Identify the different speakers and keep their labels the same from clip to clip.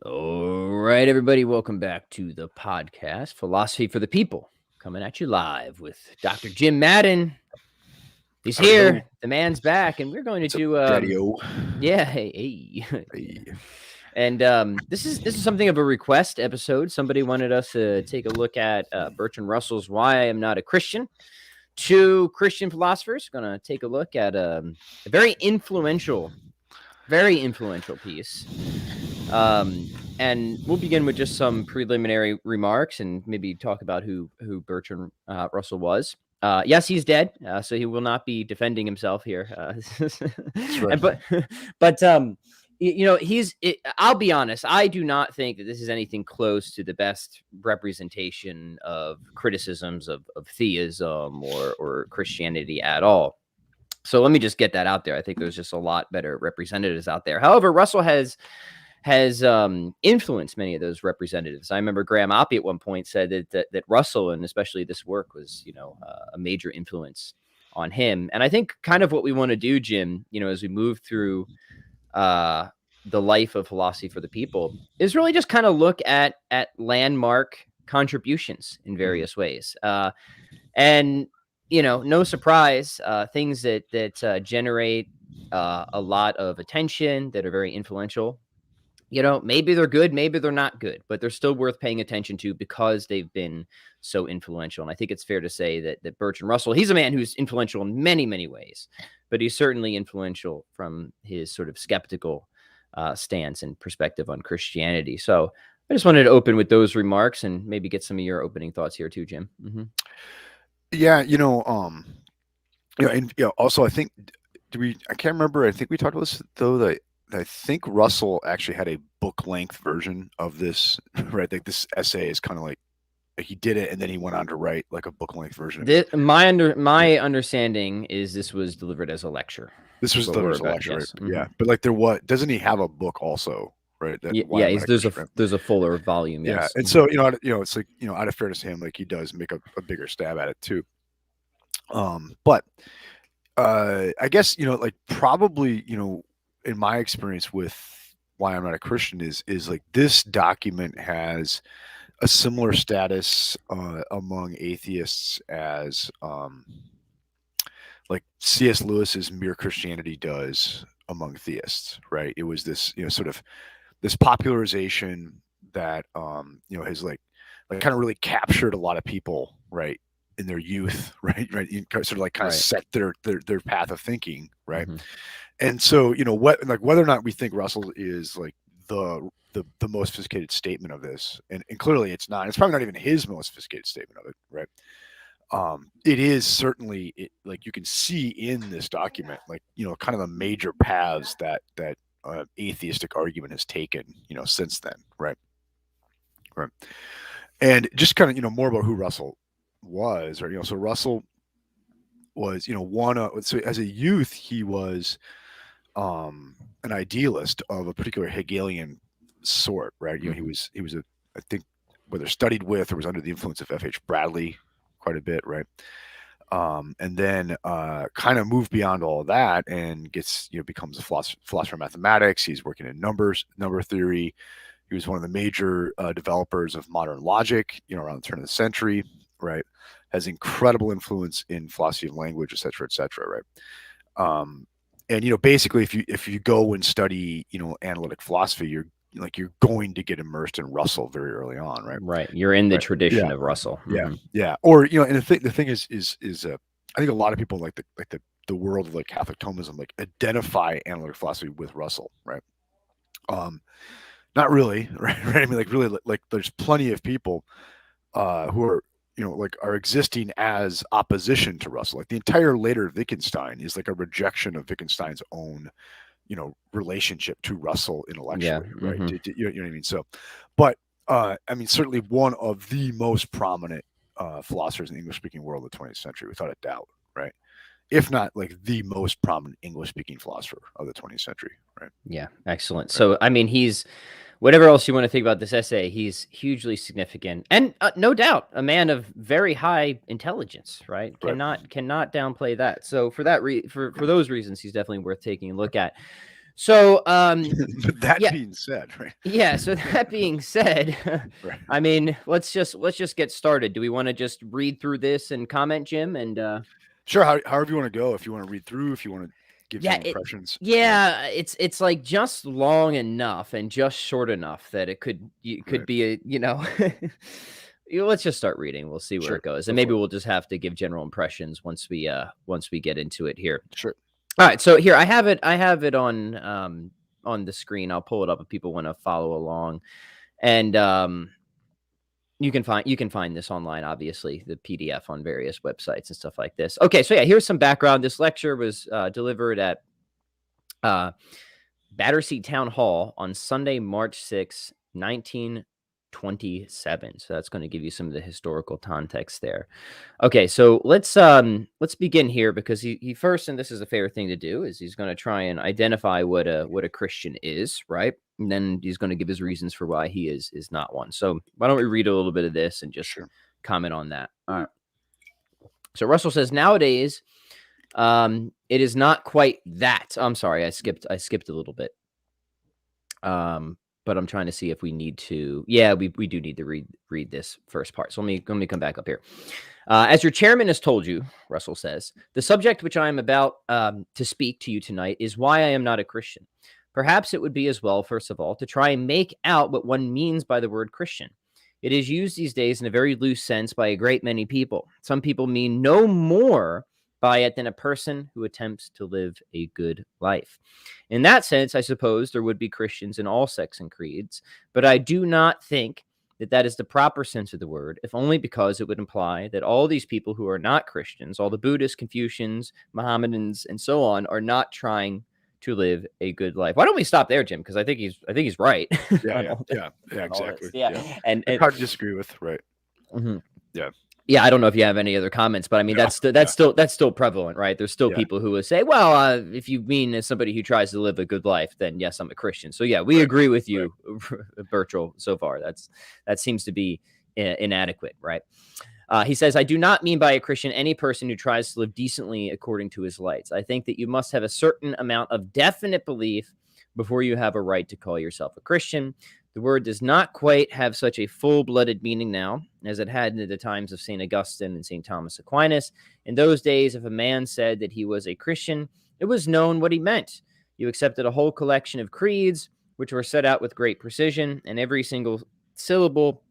Speaker 1: All right, everybody, welcome back to the podcast, Philosophy for the People, coming at you live with Dr. Jim Madden. He's
Speaker 2: Howdy ho.
Speaker 1: here. The man's back, and we're going to
Speaker 2: What's up,
Speaker 1: do,
Speaker 2: Daddy-O?
Speaker 1: yeah, hey.
Speaker 2: Hey.
Speaker 1: And this is something of a request episode. Somebody wanted us to take a look at Bertrand Russell's "Why I Am Not a Christian." Two Christian philosophers going to take a look at a very influential piece. And we'll begin with just some preliminary remarks and maybe talk about who Bertrand Russell was. Yes, he's dead, so he will not be defending himself here.
Speaker 2: That's right.
Speaker 1: But I'll be honest. I do not think that this is anything close to the best representation of criticisms of theism or Christianity at all. So let me just get that out there. I think there's just a lot better representatives out there. However, Russell has influenced many of those representatives. I remember Graham Oppie at one point said that Russell, and especially this work, was a major influence on him. And I think kind of what we want to do, Jim, as we move through the life of Philosophy for the People, is really just kind of look at landmark contributions in various ways. And no surprise, things that generate a lot of attention, that are very influential. Maybe they're good, maybe they're not good, but they're still worth paying attention to because they've been so influential. And I think it's fair to say that Bertrand Russell, he's a man who's influential in many, many ways, but he's certainly influential from his sort of skeptical stance and perspective on Christianity. So I just wanted to open with those remarks and maybe get some of your opening thoughts here too, Jim. Mm-hmm.
Speaker 2: Yeah, and also I think I can't remember. I think we talked about this though. That I think Russell actually had a book-length version of this, right? Like this essay is kind of like he did it and then he went on to write like a book-length version of it.
Speaker 1: My understanding is this was delivered as a lecture.
Speaker 2: This was delivered as a lecture,
Speaker 1: yes.
Speaker 2: right?
Speaker 1: Mm-hmm.
Speaker 2: Yeah, but like doesn't he have a book also, right?
Speaker 1: There's a fuller volume. Yes.
Speaker 2: Yeah, and so it's like out of fairness to him, like he does make a bigger stab at it too. But I guess like probably in my experience with Why I'm Not a Christian is like this document has a similar status among atheists as like C.S. Lewis's Mere Christianity does among theists, right? It was this sort of this popularization that has like kind of really captured a lot of people, right, in their youth, right, sort of like kind of set their path of thinking, right. Mm-hmm. And so whether or not we think Russell is like the most sophisticated statement of this, and clearly it's not. It's probably not even his most sophisticated statement of it, right. It is certainly like you can see in this document, like kind of the major paths that atheistic argument has taken, since then, right. And just kind of more about who Russell was, or so Russell was so as a youth he was an idealist of a particular Hegelian sort, right. He was I think whether studied with or was under the influence of F.H. Bradley quite a bit, right. And then kind of moved beyond all of that and gets becomes a philosopher of mathematics. He's working in number theory. He was one of the major developers of modern logic, around the turn of the century, right. Has incredible influence in philosophy of language, et cetera, right. And basically, if you go and study analytic philosophy, you're going to get immersed in Russell very early on, right?
Speaker 1: Right. You're in the tradition of Russell.
Speaker 2: Mm-hmm. Yeah. Or and the thing is I think a lot of people like the world of like Catholic Thomism like identify analytic philosophy with Russell, right? Not really, right? I mean, like really, like there's plenty of people who are are existing as opposition to Russell. Like the entire later Wittgenstein is like a rejection of Wittgenstein's own relationship to Russell intellectually, right? Mm-hmm. You know what I mean? So, but I mean, certainly one of the most prominent philosophers in the English-speaking world of the 20th century, without a doubt, right? If not like the most prominent English-speaking philosopher of the 20th century, right?
Speaker 1: Yeah, excellent. So, I mean, he's whatever else you want to think about this essay, he's hugely significant and no doubt a man of very high intelligence, right? Cannot downplay that. So for that for those reasons, he's definitely worth taking a look at. So,
Speaker 2: But that
Speaker 1: yeah,
Speaker 2: being said, right?
Speaker 1: yeah. So that being said,
Speaker 2: Right.
Speaker 1: I mean, let's just get started. Do we want to just read through this and comment, Jim? And
Speaker 2: Sure. However you want to go. If you want to read through, if you want to give
Speaker 1: yeah,
Speaker 2: general impressions.
Speaker 1: it's like just long enough and just short enough that it could
Speaker 2: Right.
Speaker 1: be a let's just start reading. We'll see where
Speaker 2: Sure.
Speaker 1: it goes,
Speaker 2: Go
Speaker 1: and
Speaker 2: for
Speaker 1: maybe
Speaker 2: it.
Speaker 1: we'll just have to give general impressions once we get into it here.
Speaker 2: Sure.
Speaker 1: All right, so here I have it on the screen. I'll pull it up if people want to follow along, and you can find this online, obviously, the PDF on various websites and stuff like this. Okay, so yeah, here's some background. This lecture was delivered at Battersea Town Hall on Sunday, March 6, 1927. So that's going to give you some of the historical context there. Okay, so let's begin here because he first, and this is a fair thing to do, is he's going to try and identify what a Christian is, right? And then he's going to give his reasons for why he is not one. So why don't we read a little bit of this and just
Speaker 2: Sure.
Speaker 1: comment on that? All right. So Russell says nowadays, it is not quite that. I'm sorry, I skipped a little bit. But I'm trying to see if we need to. Yeah, we do need to read this first part. So let me come back up here. As your chairman has told you, Russell says, the subject which I am about to speak to you tonight is why I am not a Christian. Perhaps it would be as well, first of all, to try and make out what one means by the word Christian. It is used these days in a very loose sense by a great many people. Some people mean no more by it than a person who attempts to live a good life. In that sense, I suppose there would be Christians in all sects and creeds, but I do not think that is the proper sense of the word, if only because it would imply that all these people who are not Christians, all the Buddhists, Confucians, Mohammedans, and so on, are not trying to live a good life. Why don't we stop there, Jim? Because I think he's right.
Speaker 2: Yeah. Exactly.
Speaker 1: Yeah. And
Speaker 2: It's hard to disagree with. Right.
Speaker 1: mm-hmm.
Speaker 2: Yeah.
Speaker 1: Yeah, I don't know if you have any other comments, but I mean that's still prevalent, right? There's still people who will say, "Well, if you mean as somebody who tries to live a good life, then yes, I'm a Christian." So yeah, we agree with you, Bertrand. So far, that seems to be inadequate, right? He says, "I do not mean by a Christian any person who tries to live decently according to his lights. I think that you must have a certain amount of definite belief before you have a right to call yourself a Christian." The word does not quite have such a full-blooded meaning now as it had in the times of St. Augustine and St. Thomas Aquinas. In those days, if a man said that he was a Christian, it was known what he meant. You accepted a whole collection of creeds, which were set out with great precision, and every single syllable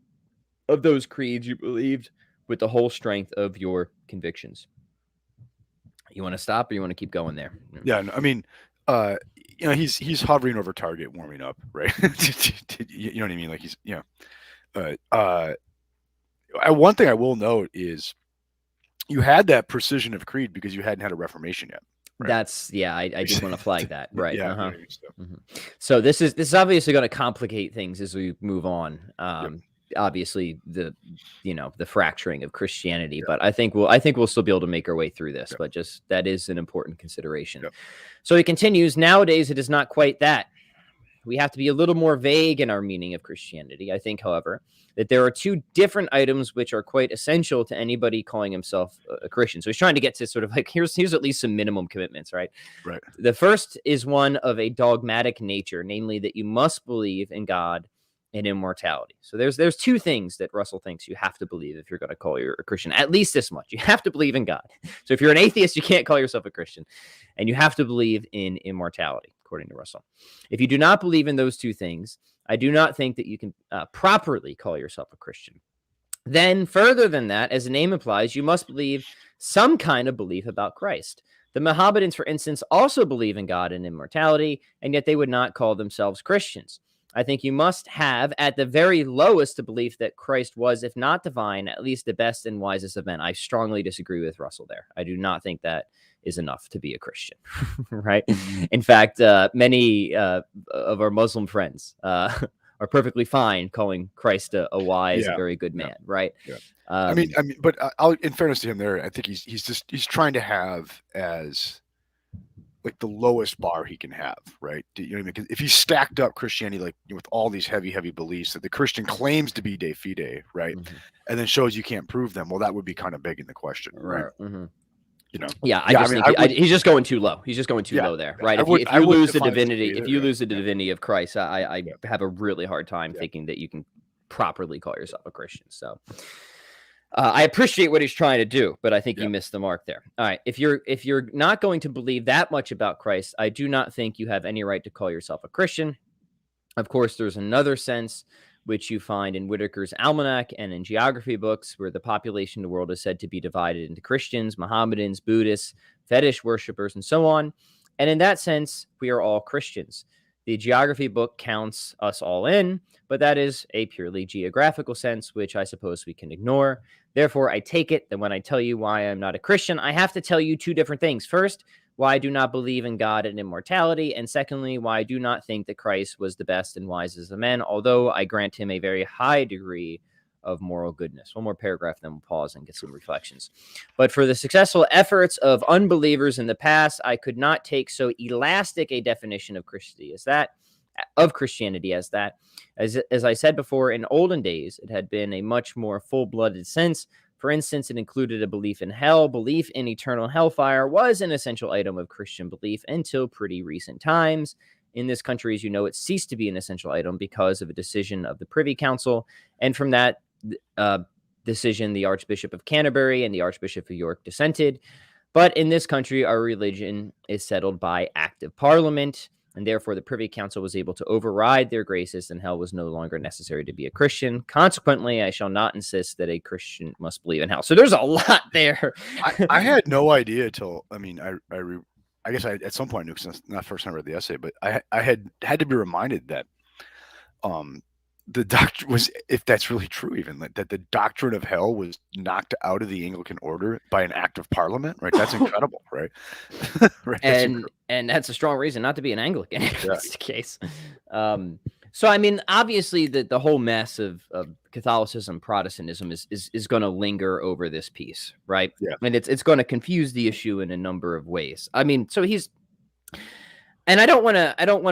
Speaker 1: of those creeds you believed with the whole strength of your convictions. You want to stop or you want to keep going there?
Speaker 2: Yeah. I mean, he's hovering over target, warming up, right? You know what I mean? Like he's, one thing I will note is you had that precision of creed because you hadn't had a Reformation yet.
Speaker 1: Right? I just want to flag that, right?
Speaker 2: Yeah.
Speaker 1: So this is obviously going to complicate things as we move on. Obviously, the fracturing of Christianity, but I think we'll still be able to make our way through this. But just that is an important consideration. So he continues. Nowadays, it is not quite that. We have to be a little more vague in our meaning of Christianity. I think, however, that there are two different items which are quite essential to anybody calling himself a Christian. So he's trying to get to sort of like, here's at least some minimum commitments, right?
Speaker 2: Right.
Speaker 1: The first is one of a dogmatic nature, namely that you must believe in God and immortality. So there's two things that Russell thinks you have to believe if you're going to call you a Christian. At least this much. You have to believe in God. So if you're an atheist, you can't call yourself a Christian. And you have to believe in immortality, according to Russell. If you do not believe in those two things, I do not think that you can properly call yourself a Christian. Then, further than that, as the name implies, you must believe some kind of belief about Christ. The Mohammedans, for instance, also believe in God and immortality, and yet they would not call themselves Christians. I think you must have, at the very lowest, a belief that Christ was, if not divine, at least the best and wisest of men. I strongly disagree with Russell there. I do not think that is enough to be a Christian, right? In fact, many of our Muslim friends are perfectly fine calling Christ a wise, a very good man, right?
Speaker 2: Yeah. I mean, but in fairness to him, there, I think he's trying to have as like the lowest bar he can have, right? You know what I mean? Because if he stacked up Christianity like with all these heavy beliefs that the Christian claims to be de fide, right, and then shows you can't prove them, well, that would be kind of begging the question, right? you know.
Speaker 1: Yeah, I
Speaker 2: Yeah,
Speaker 1: just
Speaker 2: mean,
Speaker 1: think he's just going too low. He's just going too
Speaker 2: yeah,
Speaker 1: low there,
Speaker 2: yeah,
Speaker 1: right?
Speaker 2: I
Speaker 1: If you
Speaker 2: wouldn't
Speaker 1: lose the
Speaker 2: define it as
Speaker 1: divinity,
Speaker 2: either,
Speaker 1: if you
Speaker 2: yeah,
Speaker 1: lose the
Speaker 2: yeah,
Speaker 1: divinity of Christ, I
Speaker 2: yeah,
Speaker 1: have a really hard time
Speaker 2: yeah.
Speaker 1: thinking that you can properly call yourself a Christian. So I appreciate what he's trying to do, but I think you missed the mark there. All right, if you're not going to believe that much about Christ, I do not think you have any right to call yourself a Christian. Of course, there's another sense which you find in Whitaker's Almanac and in geography books, where the population of the world is said to be divided into Christians, Mohammedans, Buddhists, fetish worshippers, and so on. And in that sense, we are all Christians. The geography book counts us all in, but that is a purely geographical sense, which I suppose we can ignore. Therefore, I take it that when I tell you why I'm not a Christian, I have to tell you two different things. First, why I do not believe in God and immortality, and secondly, why I do not think that Christ was the best and wisest of men, although I grant him a very high degree of moral goodness. One more paragraph, then we'll pause and get some reflections. But for the successful efforts of unbelievers in the past, I could not take so elastic a definition of Christianity as that. As I said before, in olden days, it had been a much more full-blooded sense. For instance, it included a belief in hell. Belief in eternal hellfire was an essential item of Christian belief until pretty recent times. In this country, as you know, it ceased to be an essential item because of a decision of the Privy Council. And from that decision, the Archbishop of Canterbury and the Archbishop of York dissented. But in this country, our religion is settled by act of Parliament, and therefore the Privy Council was able to override their graces, and hell was no longer necessary to be a Christian. Consequently, I shall not insist that a Christian must believe in hell. So there's a lot there.
Speaker 2: I had no idea till, I mean, I guess I at some point knew, because it's not the first time I read the essay, but I had to be reminded that the doctrine was, if that's really true, even that the doctrine of hell was knocked out of the Anglican order by an act of Parliament, right? That's incredible, right? Right,
Speaker 1: and that's a strong reason not to be an Anglican if that's the case. So I mean, obviously the whole mess of Catholicism, Protestantism is going to linger over this piece, right?
Speaker 2: Yeah.
Speaker 1: And it's going to confuse the issue in a number of ways. I mean, so and I don't want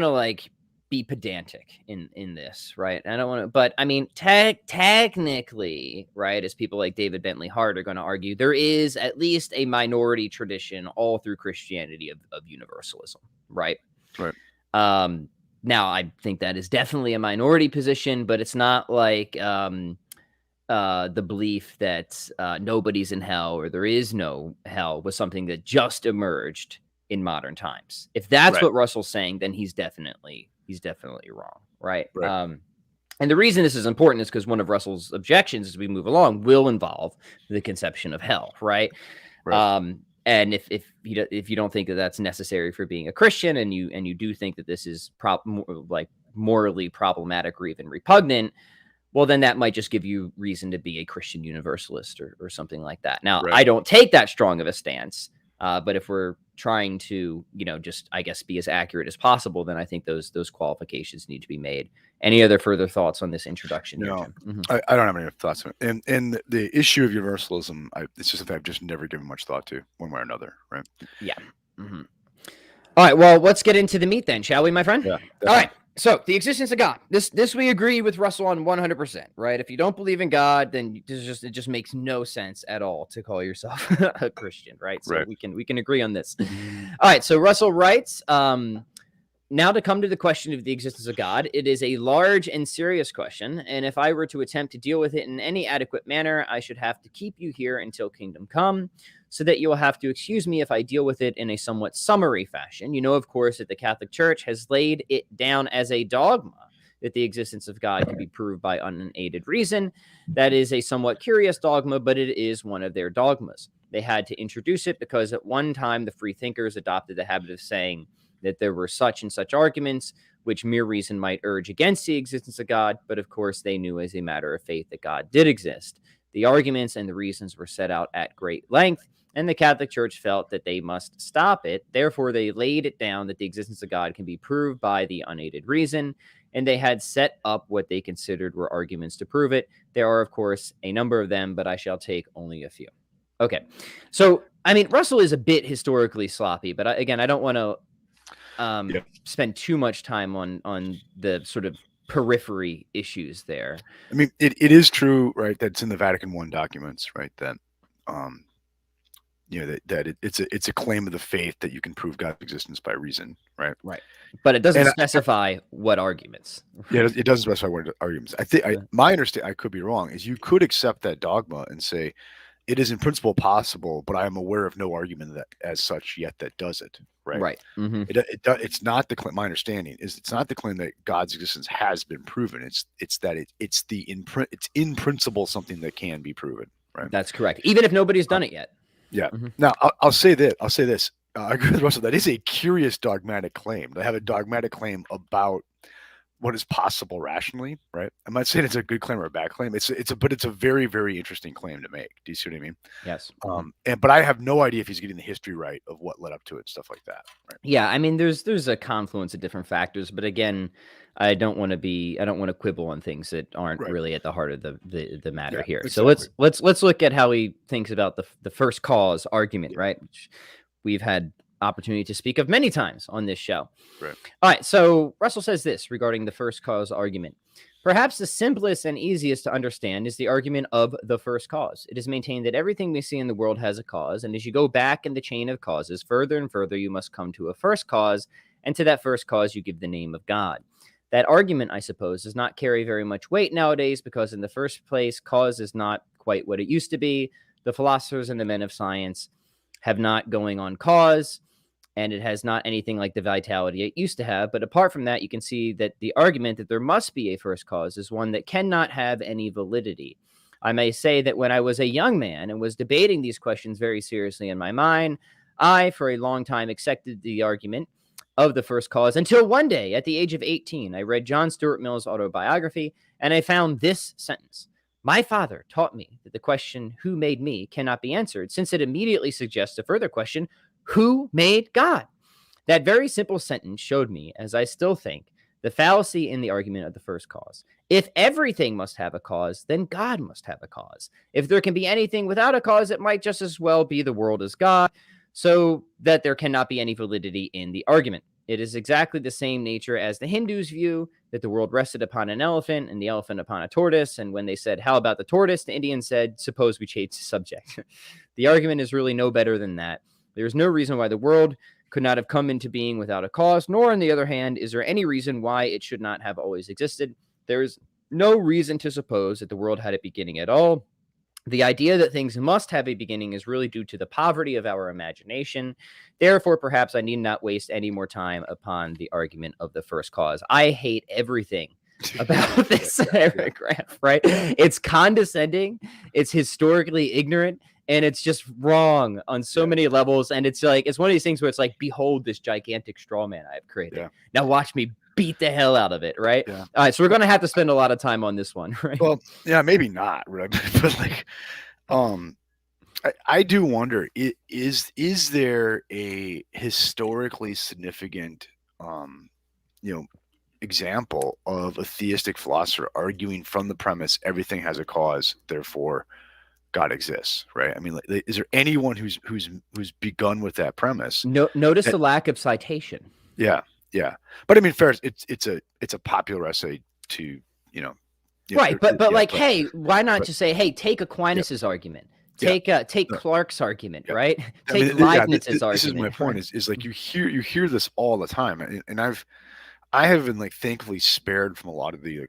Speaker 1: to like be pedantic in this, right? I don't want to, but I mean, technically, right, as people like David Bentley Hart are going to argue, there is at least a minority tradition all through Christianity of universalism, right?
Speaker 2: Right.
Speaker 1: Now, I think that is definitely a minority position, but it's not like the belief that nobody's in hell or there is no hell was something that just emerged in modern times. If that's what Russell's saying, then he's definitely wrong, right? And the reason this is important is because one of Russell's objections as we move along will involve the conception of hell, right? And if you don't think that that's necessary for being a Christian, and you do think that this is like morally problematic or even repugnant, well, then that might just give you reason to be a Christian universalist or something like that. Now, I don't take that strong of a stance, but if we're trying to, just, I guess, be as accurate as possible, then I think those qualifications need to be made. Any other further thoughts on this introduction?
Speaker 2: No, I don't have any thoughts on it. And the issue of universalism, it's just something I've just never given much thought to, one way or another, right?
Speaker 1: Yeah. All right, well, let's get into the meat then, shall we, my friend?
Speaker 2: Yeah. Definitely.
Speaker 1: All right. So the existence of God, this we agree with Russell on 100%, right? If you don't believe in God, then it just makes no sense at all to call yourself a Christian, right? So we can agree on this. All right. So Russell writes, now to come to the question of the existence of God, it is a large and serious question, and if I were to attempt to deal with it in any adequate manner, I should have to keep you here until kingdom come, so that you will have to excuse me if I deal with it in a somewhat summary fashion. You know, of course, that the Catholic Church has laid it down as a dogma that the existence of God can be proved by unaided reason. That is a somewhat curious dogma, but it is one of their dogmas. They had to introduce it because at one time the free thinkers adopted the habit of saying that there were such and such arguments which mere reason might urge against the existence of God, but of course they knew as a matter of faith that God did exist. The arguments and the reasons were set out at great length, and the Catholic Church felt that they must stop it. Therefore, they laid it down that the existence of God can be proved by the unaided reason, and they had set up what they considered were arguments to prove it. There are, of course, a number of them, but I shall take only a few. Okay, so, I mean, Russell is a bit historically sloppy, but again, I don't want to spend too much time on the sort of periphery issues there.
Speaker 2: I mean, it is true, right, that's in the Vatican I documents, right, that it's a claim of the faith that you can prove God's existence by reason, right?
Speaker 1: Right. But it doesn't
Speaker 2: And
Speaker 1: specify what arguments.
Speaker 2: yeah, it doesn't specify what arguments. I think my understanding, I could be wrong, is you could accept that dogma and say it is in principle possible, but I am aware of no argument that as such yet that does it, right?
Speaker 1: Right. Mm-hmm.
Speaker 2: It's not the claim. My understanding is it's not the claim that God's existence has been proven. It's that it's in principle something that can be proven, right?
Speaker 1: That's correct. Even if nobody's done it yet.
Speaker 2: Yeah.
Speaker 1: Mm-hmm.
Speaker 2: Now I'll say this. I agree with Russell. That is a curious dogmatic claim. They have a dogmatic claim about what is possible rationally, right? I'm not saying it's a good claim or a bad claim. It's a very, very interesting claim to make. Do you see what I mean?
Speaker 1: Yes.
Speaker 2: But I have no idea if he's getting the history right of what led up to it and stuff like that. Right?
Speaker 1: Yeah, I mean, there's a confluence of different factors, but again, I don't want to quibble on things that aren't really at the heart of the matter here.
Speaker 2: Exactly.
Speaker 1: So let's look at how he thinks about the first cause argument, right? Which we've had opportunity to speak of many times on this show.
Speaker 2: Right.
Speaker 1: All right. So Russell says this regarding the first cause argument. Perhaps the simplest and easiest to understand is the argument of the first cause. It is maintained that everything we see in the world has a cause, and as you go back in the chain of causes, further and further, you must come to a first cause, and to that first cause you give the name of God. That argument, I suppose, does not carry very much weight nowadays because in the first place, cause is not quite what it used to be. The philosophers and the men of science have not going on cause, and it has not anything like the vitality it used to have. But apart from that, you can see that the argument that there must be a first cause is one that cannot have any validity. I may say that when I was a young man and was debating these questions very seriously in my mind, I, for a long time, accepted the argument of the first cause until one day, at the age of 18, I read John Stuart Mill's autobiography, and I found this sentence. My father taught me that the question, who made me, cannot be answered, since it immediately suggests a further question, who made God? That very simple sentence showed me, as I still think, the fallacy in the argument of the first cause. If everything must have a cause, then God must have a cause. If there can be anything without a cause, it might just as well be the world as God, so that there cannot be any validity in the argument. It is exactly the same nature as the Hindus' view that the world rested upon an elephant and the elephant upon a tortoise. And when they said, how about the tortoise? The Indians said, suppose we change the subject. The argument is really no better than that. There is no reason why the world could not have come into being without a cause, nor, on the other hand, is there any reason why it should not have always existed. There is no reason to suppose that the world had a beginning at all. The idea that things must have a beginning is really due to the poverty of our imagination. Therefore, perhaps I need not waste any more time upon the argument of the first cause. I hate everything about this paragraph, right? It's condescending, it's historically ignorant, and it's just wrong on so many levels. And it's like, it's one of these things where it's like, behold this gigantic straw man I have created.
Speaker 2: Yeah.
Speaker 1: Now watch me beat the hell out of it, right?
Speaker 2: Yeah.
Speaker 1: All right, so we're going to have to spend a lot of time on this one, right?
Speaker 2: Well, yeah, maybe not, right? But like, I do wonder, is there a historically significant, example of a theistic philosopher arguing from the premise everything has a cause, therefore God exists, right? I mean, is there anyone who's begun with that premise?
Speaker 1: Notice the lack of citation.
Speaker 2: Yeah. But I mean, fair. It's a popular essay to
Speaker 1: right. But like, hey, why not just say, hey, take Aquinas's argument, take Clarke's argument, right? Take Leibniz's argument.
Speaker 2: This is my point. Is like you hear this all the time, and I have been like thankfully spared from a lot of the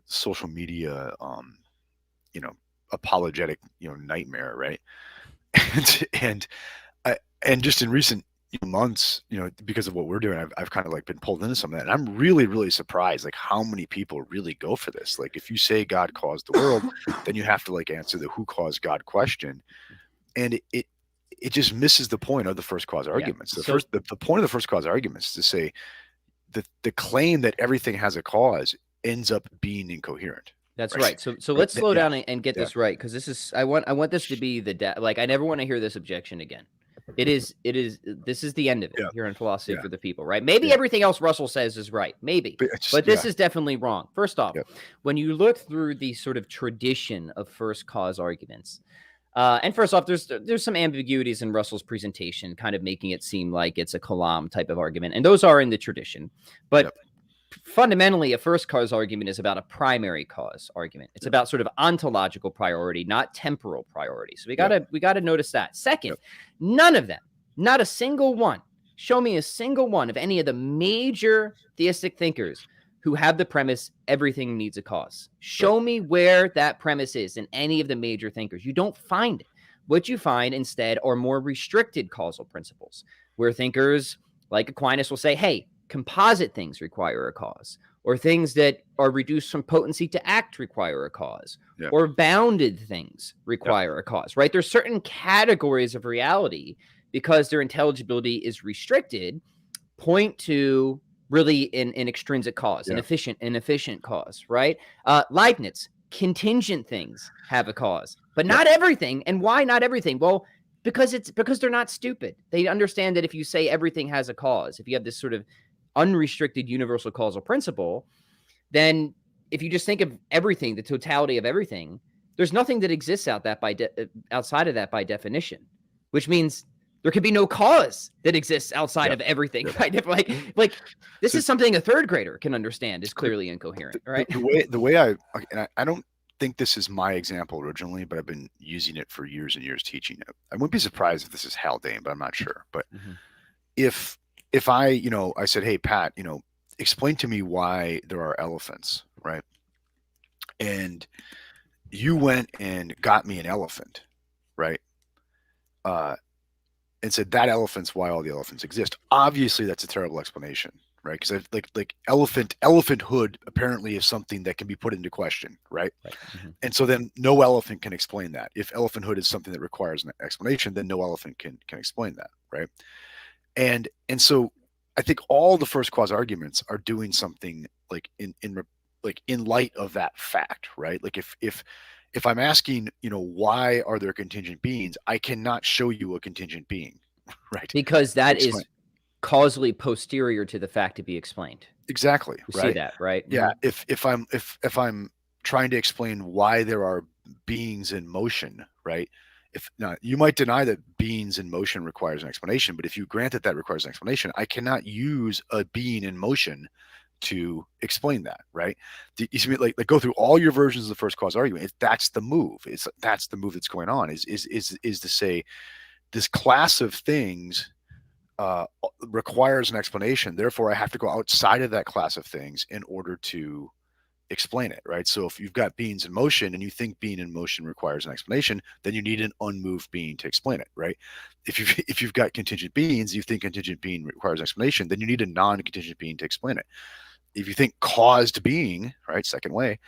Speaker 2: social media, apologetic nightmare, right? and just in recent months, because of what we're doing, I've kind of like been pulled into some of that, and I'm really, really surprised like how many people really go for this. Like if you say God caused the world, then you have to like answer the who caused God question, and it just misses the point of the first cause arguments. The point of the first cause arguments is to say that the claim that everything has a cause ends up being incoherent.
Speaker 1: That's right. So let's slow down and get this right, because this is I want this to be like I never want to hear this objection again. This is the end of it here in Philosophy for the People, right? Maybe everything else Russell says is right, maybe, but this is definitely wrong. First off, when you look through the sort of tradition of first cause arguments, and first off, there's some ambiguities in Russell's presentation, kind of making it seem like it's a Kalam type of argument, and those are in the tradition. But fundamentally, a first cause argument is about a primary cause argument. It's about sort of ontological priority, not temporal priority. So we gotta notice that. Second, none of them, not a single one. Show me a single one of any of the major theistic thinkers who have the premise everything needs a cause. Show me where that premise is in any of the major thinkers. You don't find it. What you find instead are more restricted causal principles, where thinkers like Aquinas will say, hey, composite things require a cause, or things that are reduced from potency to act require a cause, or bounded things require a cause, right? There's certain categories of reality, because their intelligibility is restricted, point to really an extrinsic cause, an efficient cause, right? Leibniz, contingent things have a cause, but not everything. And why not everything? Well, because they're not stupid. They understand that if you say everything has a cause, if you have this sort of unrestricted universal causal principle, then if you just think of everything, the totality of everything, there's nothing that exists outside of that by definition, which means there could be no cause that exists outside of everything. Right? Like this is something a third grader can understand is clearly incoherent, right?
Speaker 2: The way I don't think this is my example originally, but I've been using it for years and years teaching it. I wouldn't be surprised if this is Haldane, but I'm not sure. But if I, I said, hey, Pat, explain to me why there are elephants, right? And you went and got me an elephant, right? And said that elephant's why all the elephants exist. Obviously, that's a terrible explanation, right? Because like elephanthood apparently is something that can be put into question, right? And so then no elephant can explain that. If elephanthood is something that requires an explanation, then no elephant can explain that, right? And so I think all the first cause arguments are doing something like in light of that fact, right? Like if I'm asking, why are there contingent beings, I cannot show you a contingent being, right?
Speaker 1: Because that is causally posterior to the fact to be explained.
Speaker 2: Exactly.
Speaker 1: You see that, right?
Speaker 2: Yeah. If I'm trying to explain why there are beings in motion, right? You might deny that beings in motion requires an explanation, but if you grant that requires an explanation, I cannot use a being in motion to explain that, right? You see, like go through all your versions of the first cause argument. That's the move. That's the move that's going on. Is to say this class of things requires an explanation. Therefore, I have to go outside of that class of things in order to explain it, right? So if you've got beings in motion and you think being in motion requires an explanation, then you need an unmoved being to explain it, right? If you've got contingent beings, you think contingent being requires an explanation, then you need a non-contingent being to explain it. If you think caused being, right, second way,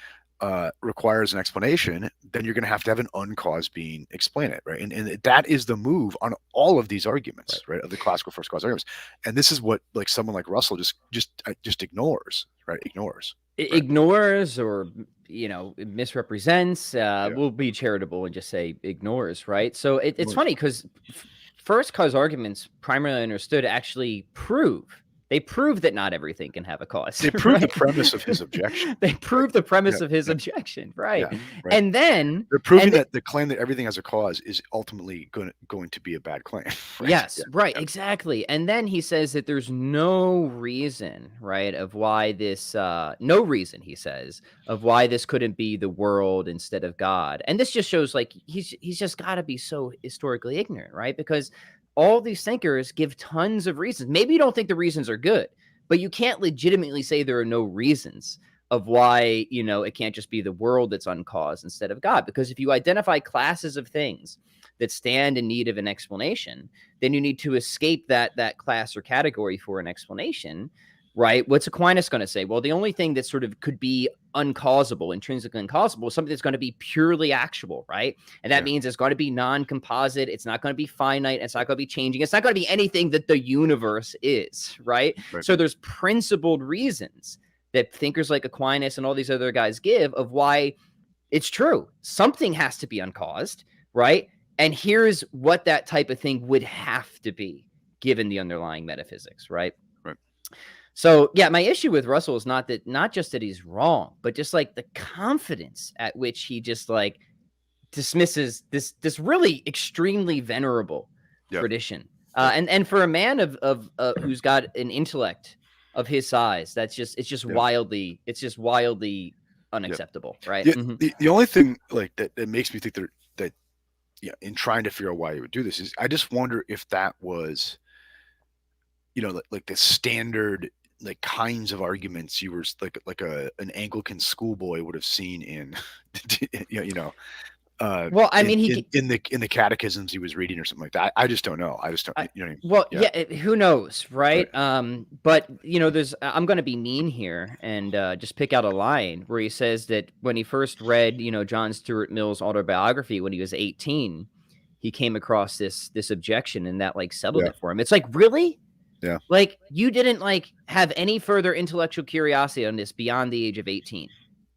Speaker 2: requires an explanation, then you're going to have an uncaused being explain it, right? And that is the move on all of these arguments, right, of the classical first cause arguments. And this is what like someone like Russell just ignores, right? Ignores
Speaker 1: or misrepresents. We'll be charitable and just say ignores, right? So it's funny because first cause arguments, primarily understood, actually prove that not everything can have a cause.
Speaker 2: They prove the premise of his objection.
Speaker 1: They prove the premise of his objection, right? And then
Speaker 2: they're proving that the claim that everything has a cause is ultimately going to be a bad claim.
Speaker 1: Right? Yes, exactly. And then he says that there's no reason, right, of why this, no reason, he says, of why this couldn't be the world instead of God. And this just shows like he's just got to be so historically ignorant, right? Because all these thinkers give tons of reasons. Maybe you don't think the reasons are good, but you can't legitimately say there are no reasons of why, it can't just be the world that's uncaused instead of God. Because if you identify classes of things that stand in need of an explanation, then you need to escape that class or category for an explanation, right? What's Aquinas going to say? Well, the only thing that sort of could be uncausable, intrinsically uncausable, is something that's going to be purely actual, right? And that means it's going to be non-composite. It's not going to be finite. It's not going to be changing. It's not going to be anything that the universe is, right? So there's principled reasons that thinkers like Aquinas and all these other guys give of why it's true. Something has to be uncaused, right? And here's what that type of thing would have to be given the underlying metaphysics, right? So yeah, my issue with Russell is not just that he's wrong, but just like the confidence at which he just like dismisses this really extremely venerable tradition. And for a man of who's got an intellect of his size, it's just wildly unacceptable, right?
Speaker 2: The only thing like that makes me think that in trying to figure out why he would do this is I just wonder if that was, like the standard like kinds of arguments you were like an Anglican schoolboy would have seen in,
Speaker 1: well, I mean,
Speaker 2: in the catechisms he was reading or something like that. I just don't know. I just don't. You know what I mean?
Speaker 1: Well, who knows, right? But I'm going to be mean here and just pick out a line where he says that when he first read, John Stuart Mill's autobiography when he was 18, he came across this objection and that like settled it for him. It's like, really?
Speaker 2: Yeah.
Speaker 1: Like you didn't like have any further intellectual curiosity on this beyond the age of 18.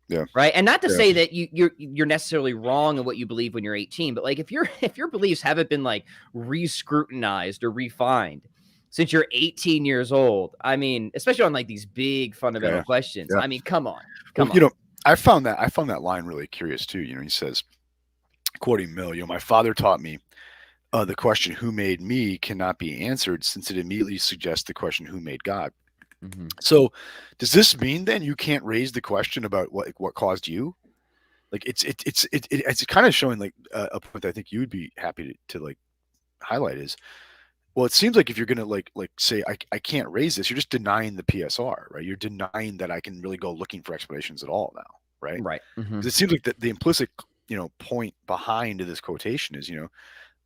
Speaker 2: Yeah.
Speaker 1: Right. And not to say that you're necessarily wrong in what you believe when you're 18, but like if your beliefs haven't been like re-scrutinized or refined since you're 18 years old, I mean, especially on like these big fundamental questions. I mean, come on.
Speaker 2: I found that line really curious too. He says, quoting Mill, my father taught me the question who made me cannot be answered since it immediately suggests the question who made God. Mm-hmm. So does this mean then you can't raise the question about what caused you? Like it's kind of showing like a point that I think you would be happy to like highlight is, well, it seems like if you're going to like say, I can't raise this, you're just denying the PSR, right? You're denying that I can really go looking for explanations at all now. Right.
Speaker 1: Right. Mm-hmm.
Speaker 2: It seems like the implicit, point behind this quotation is,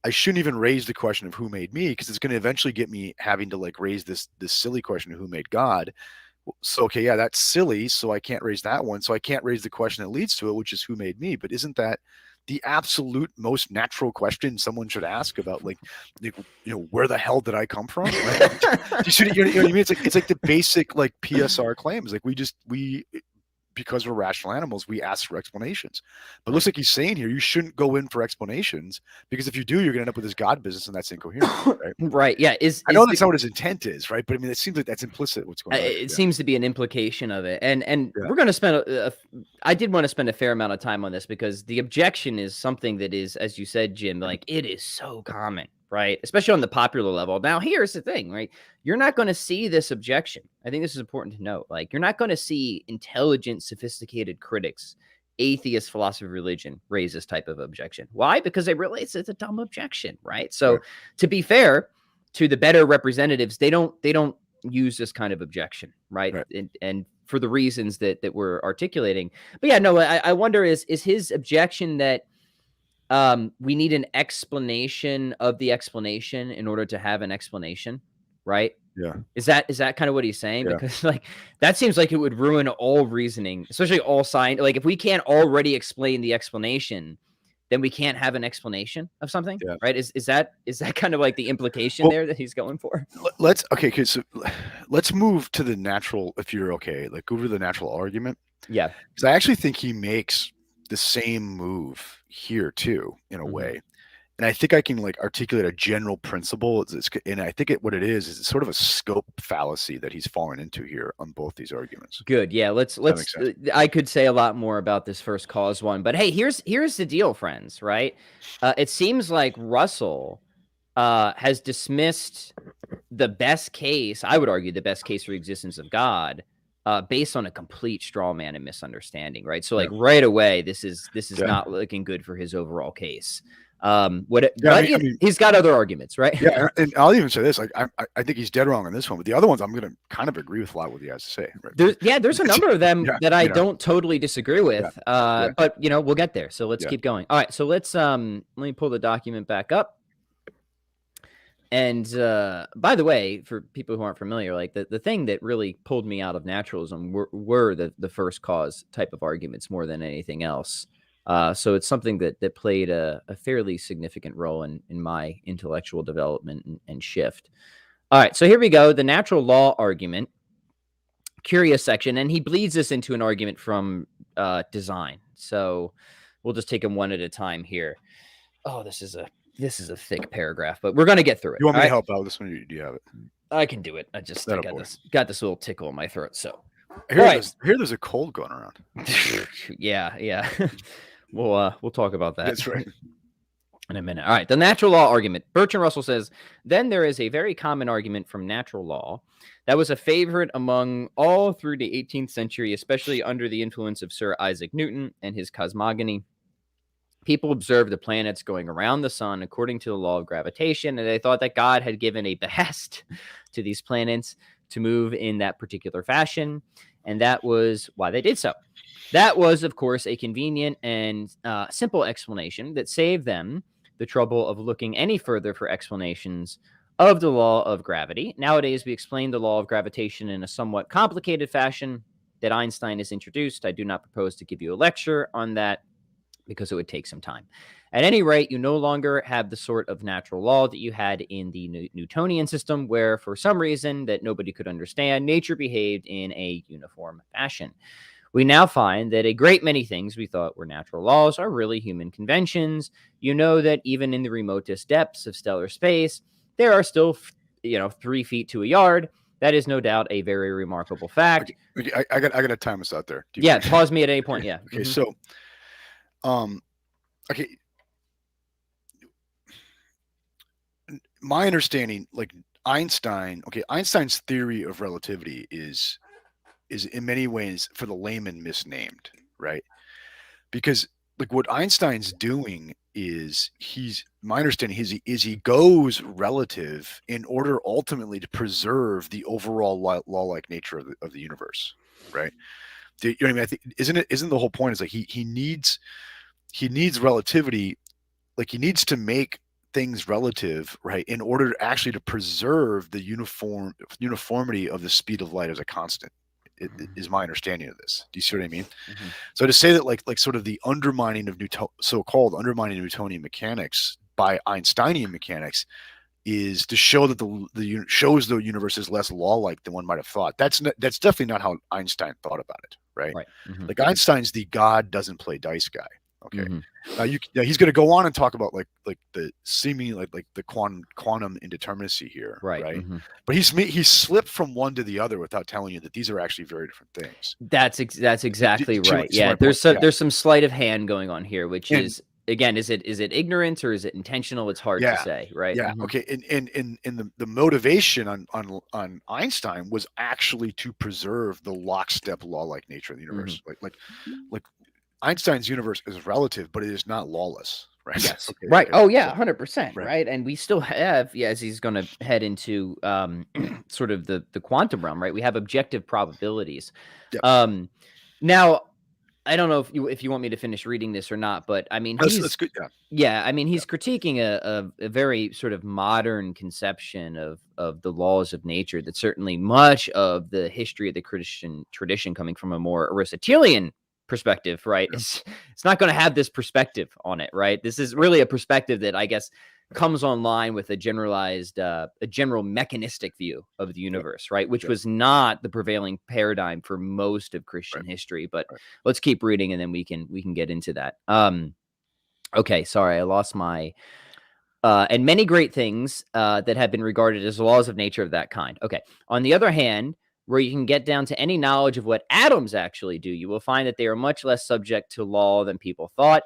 Speaker 2: I shouldn't even raise the question of who made me because it's going to eventually get me having to like raise this silly question of who made God. So, okay, yeah, that's silly. So I can't raise that one. So I can't raise the question that leads to it, which is who made me. But isn't that the absolute most natural question someone should ask about like where the hell did I come from? Right? You know what I mean? It's like the basic like PSR claims. Like we because we're rational animals, we ask for explanations. But it looks like he's saying here, you shouldn't go in for explanations because if you do, you're going to end up with this God business, and that's incoherent, right?
Speaker 1: Right. Yeah.
Speaker 2: I know that's not what his intent is, right? But I mean, it seems like that's implicit what's going on.
Speaker 1: It seems to be an implication of it. And we're going to spend, I did want to spend a fair amount of time on this because the objection is something that is, as you said, Jim, like it is so common. Right. Especially on the popular level. Now, here's the thing, right? You're not going to see this objection. I think this is important to note. Like, you're not going to see intelligent, sophisticated critics, atheist philosophy of religion raise this type of objection. Why? Because they realize it's a dumb objection. Right. So to be fair to the better representatives, they don't use this kind of objection. Right. And for the reasons that we're articulating. But yeah, no, I wonder is his objection that we need an explanation of the explanation in order to have an explanation, right?
Speaker 2: Yeah.
Speaker 1: Is that kind of what he's saying? Yeah. Because like that seems like it would ruin all reasoning, especially all science. Like if we can't already explain the explanation, then we can't have an explanation of something, right? Is that kind of like the implication there that he's going for?
Speaker 2: Let's move to the natural, if you're okay, like go to the natural argument.
Speaker 1: Yeah.
Speaker 2: Because I actually think he makes the same move here too, in a way. And I think I can like articulate a general principle. And I think what it is it's sort of a scope fallacy that he's fallen into here on both these arguments.
Speaker 1: Good. Yeah. Let's, I could say a lot more about this first cause one, but hey, here's the deal, friends, right? It seems like Russell has dismissed the best case, I would argue the best case for the existence of God, based on a complete straw man and misunderstanding, right? So like right away, this is not looking good for his overall case. He's got other arguments, right?
Speaker 2: Yeah, and I'll even say this: like I think he's dead wrong on this one, but the other ones I'm going to kind of agree with a lot what he has to say. Right?
Speaker 1: There's a number of them that I don't totally disagree with, but we'll get there. So let's keep going. All right, so let me pull the document back up. And by the way, for people who aren't familiar, like the thing that really pulled me out of naturalism were the first cause type of arguments more than anything else. So it's something that played a fairly significant role in my intellectual development and shift. All right, so here we go. The natural law argument, curious section, and he bleeds this into an argument from design. So we'll just take them one at a time here. Oh, this is a thick paragraph, but we're going to get through it.
Speaker 2: You want me to help out with this one? Do you have it?
Speaker 1: I can do it. I got this little tickle in my throat. So
Speaker 2: I hear there's a cold going around.
Speaker 1: Yeah. We'll talk about that.
Speaker 2: That's right.
Speaker 1: in a minute. All right, the natural law argument. Bertrand Russell says, then there is a very common argument from natural law that was a favorite among all through the 18th century, especially under the influence of Sir Isaac Newton and his cosmogony. People observed the planets going around the sun according to the law of gravitation, and they thought that God had given a behest to these planets to move in that particular fashion, and that was why they did so. That was, of course, a convenient and simple explanation that saved them the trouble of looking any further for explanations of the law of gravity. Nowadays, we explain the law of gravitation in a somewhat complicated fashion that Einstein has introduced. I do not propose to give you a lecture on that because it would take some time. At any rate, you no longer have the sort of natural law that you had in the Newtonian system, where for some reason that nobody could understand, nature behaved in a uniform fashion. We now find that a great many things we thought were natural laws are really human conventions. You know that even in the remotest depths of stellar space, there are still, 3 feet to a yard. That is no doubt a very remarkable fact.
Speaker 2: Okay, I got to time us out there.
Speaker 1: Yeah, pause me at any point. Yeah.
Speaker 2: Okay, so, okay, my understanding, like Einstein's theory of relativity is in many ways for the layman misnamed, right? Because like what Einstein's doing is my understanding is he goes relative in order ultimately to preserve the overall law-like nature of the universe, right? You know what I mean? I think isn't the whole point is like he needs relativity, like he needs to make things relative, right, in order to actually to preserve the uniformity of the speed of light as a constant. It is my understanding of this. Do you see what I mean? Mm-hmm. So to say that like sort of the undermining of so-called undermining of Newtonian mechanics by Einsteinian mechanics is to show that shows the universe is less law-like than one might have thought. That's definitely not how Einstein thought about it, right? Mm-hmm. Like Einstein's the God doesn't play dice guy. Okay. Mm-hmm. He's going to go on and talk about like the seeming like the quantum indeterminacy here, right? Mm-hmm. But he's slipped from one to the other without telling you that these are actually very different things.
Speaker 1: That's exactly right. Yeah, there's some sleight of hand going on here, which is again, is it ignorance or is it intentional? It's hard to say, right?
Speaker 2: Yeah. Mm-hmm. Okay. And the motivation on Einstein was actually to preserve the lockstep law-like nature of the universe, mm-hmm. like. Einstein's universe is relative, but it is not lawless, right?
Speaker 1: Yes. Okay, right. Okay. Oh, yeah, 100%. Right. And we still have, as he's going to head into sort of the quantum realm, right? We have objective probabilities. Yep. Now, I don't know if you want me to finish reading this or not, but I mean,
Speaker 2: that's good. Yeah.
Speaker 1: Yeah. I mean, he's critiquing a very sort of modern conception of the laws of nature that certainly much of the history of the Christian tradition coming from a more Aristotelian perspective, right? It's not going to have this perspective on it, right? This is really a perspective that I guess comes online with a generalized, a general mechanistic view of the universe, right? Which was not the prevailing paradigm for most of Christian history. But let's keep reading, and then we can get into that. Okay, sorry, I lost my. And many great things that have been regarded as laws of nature of that kind. Okay. On the other hand, where you can get down to any knowledge of what atoms actually do, you will find that they are much less subject to law than people thought,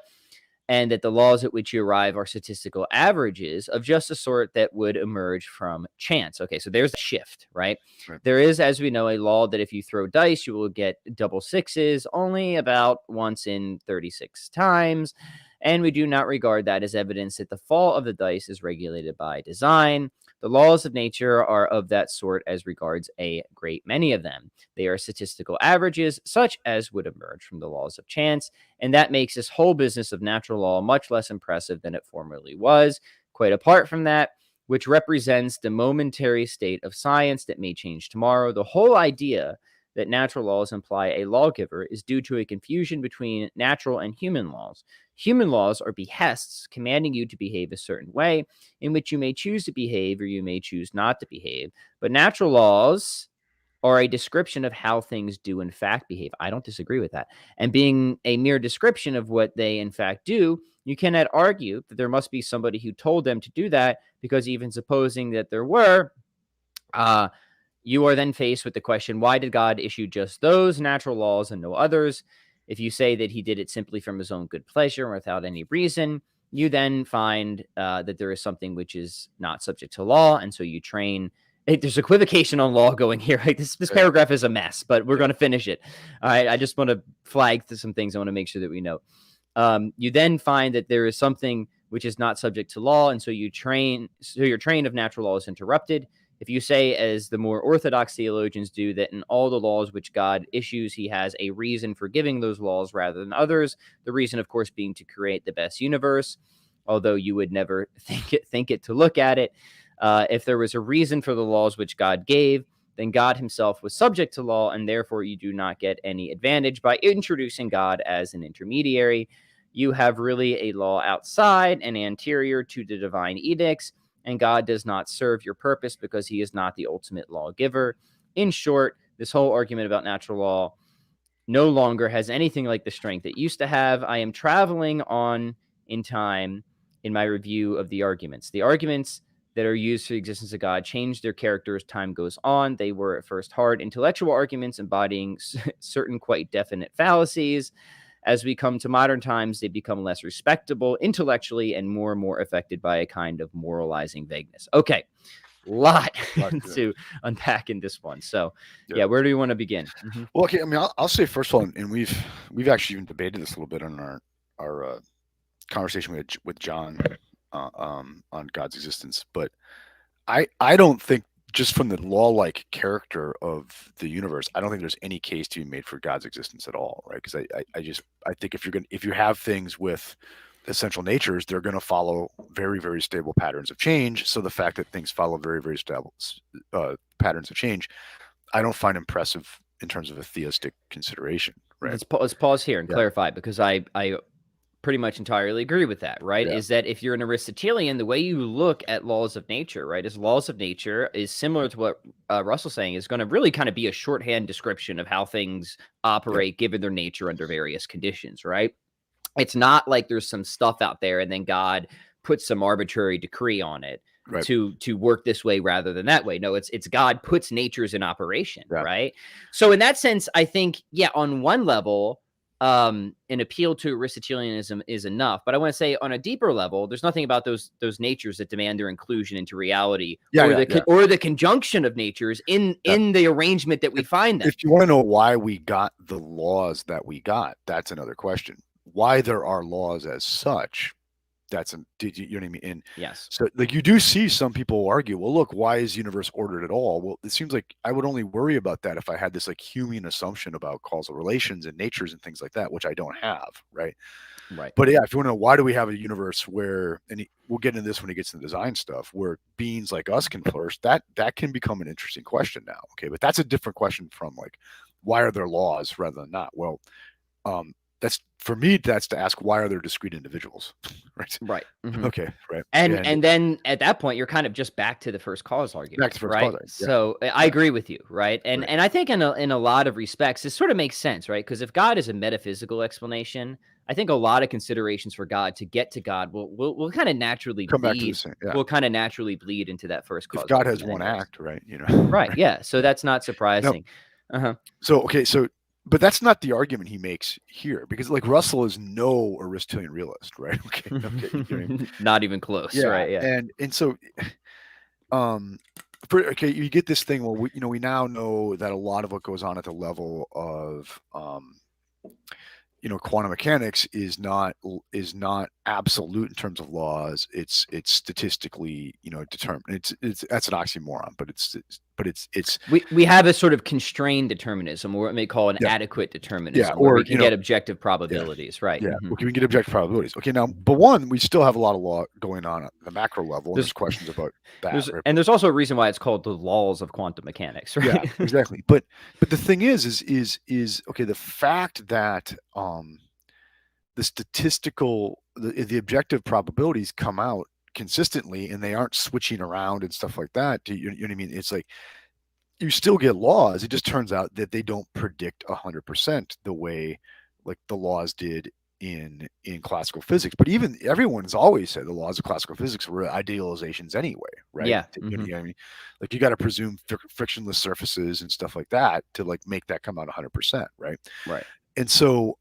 Speaker 1: and that the laws at which you arrive are statistical averages of just the sort that would emerge from chance. Okay, so there's a shift, right? There is, as we know, a law that if you throw dice, you will get double sixes only about once in 36 times, and we do not regard that as evidence that the fall of the dice is regulated by design. The laws of nature are of that sort as regards a great many of them. They are statistical averages, such as would emerge from the laws of chance, and that makes this whole business of natural law much less impressive than it formerly was. Quite apart from that, which represents the momentary state of science that may change tomorrow, the whole idea that natural laws imply a lawgiver is due to a confusion between natural and human laws. Human laws are behests commanding you to behave a certain way, in which you may choose to behave or you may choose not to behave. But natural laws are a description of how things do in fact behave. I don't disagree with that. And being a mere description of what they in fact do, you cannot argue that there must be somebody who told them to do that, because even supposing that there were, you are then faced with the question, why did God issue just those natural laws and no others? If you say that he did it simply from his own good pleasure and without any reason, You then find that there is something which is not subject to law, and so you train. There's equivocation on law going here. Right? This paragraph is a mess, but we're going to finish it. All right. I just want to flag some things I want to make sure that we know. You then find that there is something which is not subject to law, and so you train. So your train of natural law is interrupted. If you say, as the more orthodox theologians do, that in all the laws which God issues, he has a reason for giving those laws rather than others, the reason, of course, being to create the best universe, although you would never think it to look at it. If there was a reason for the laws which God gave, then God himself was subject to law, and therefore you do not get any advantage by introducing God as an intermediary. You have really a law outside and anterior to the divine edicts, and God does not serve your purpose because he is not the ultimate lawgiver. In short, this whole argument about natural law no longer has anything like the strength it used to have. I am traveling on in time in my review of the arguments. The arguments that are used for the existence of God change their character as time goes on. They were at first hard intellectual arguments embodying certain quite definite fallacies. As we come to modern times, they become less respectable intellectually and more affected by a kind of moralizing vagueness. Okay, lot to unpack in this one. So, yeah, where do you want to begin?
Speaker 2: Mm-hmm. Well, okay, I mean, I'll say first of all, and we've actually even debated this a little bit on our conversation with John on God's existence, but I don't think, just from the law-like character of the universe, I don't think there's any case to be made for God's existence at all, right? Because I think if you have things with essential natures, they're going to follow very, very stable patterns of change. So the fact that things follow very, very stable patterns of change, I don't find impressive in terms of a theistic consideration, right?
Speaker 1: Let's pause here and clarify, because I pretty much entirely agree with that, right?
Speaker 2: Yeah.
Speaker 1: Is that if you're an Aristotelian, the way you look at laws of nature, right, is laws of nature is similar to what Russell's saying, is going to really kind of be a shorthand description of how things operate given their nature under various conditions, right? It's not like there's some stuff out there and then God puts some arbitrary decree on it to work this way rather than that way. No, it's God puts natures in operation, right? So in that sense, I think, on one level, an appeal to Aristotelianism is enough, but I want to say on a deeper level, there's nothing about those natures that demand their inclusion into reality, or the conjunction of natures in the arrangement that we find them.
Speaker 2: If you want to know why we got the laws that we got, that's another question. Why there are laws as such, you know what I mean? And
Speaker 1: yes.
Speaker 2: So like you do see some people argue, well, look, why is the universe ordered at all? Well, it seems like I would only worry about that if I had this like human assumption about causal relations and natures and things like that, which I don't have, right?
Speaker 1: Right.
Speaker 2: But if you want to know, why do we have a universe where, and we'll get into this when it gets to the design stuff, where beings like us can flourish, that can become an interesting question now. Okay, but that's a different question from like, why are there laws rather than not? Well, that's to ask, why are there discrete individuals?
Speaker 1: Right. Mm-hmm.
Speaker 2: Okay. Right.
Speaker 1: And then at that point, you're kind of just back to the first cause argument. So I agree with you. Right. And I think in a lot of respects, this sort of makes sense, right? Because if God is a metaphysical explanation, I think a lot of considerations for God to get to God will kind of naturally bleed. Will kind of naturally bleed into that first cause.
Speaker 2: If God has one act, right?
Speaker 1: Right. Yeah. So that's not surprising.
Speaker 2: No. So okay. But that's not the argument he makes here, because like Russell is no Aristotelian realist, right? Okay.
Speaker 1: Not even close, right? Yeah.
Speaker 2: And so, you get this thing where we now know that a lot of what goes on at the level of quantum mechanics is not absolute in terms of laws. It's statistically determined. It's that's an oxymoron, but
Speaker 1: we have a sort of constrained determinism, or what we may call an adequate determinism, or we can get objective probabilities, right?
Speaker 2: Yeah, we can get objective probabilities. Okay, now, but we still have a lot of law going on at the macro level. There's questions about that,
Speaker 1: and there's also a reason why it's called the laws of quantum mechanics, right?
Speaker 2: Yeah, exactly. But the thing is okay, the fact that the statistical, the objective probabilities come out consistently and they aren't switching around and stuff like that. You know what I mean? It's like you still get laws. It just turns out that they don't predict 100% the way like the laws did in classical physics. But even everyone's always said the laws of classical physics were idealizations anyway, right?
Speaker 1: Yeah.
Speaker 2: You know what I mean? Like you got to presume frictionless surfaces and stuff like that to like make that come out 100%, right?
Speaker 1: Right.
Speaker 2: And so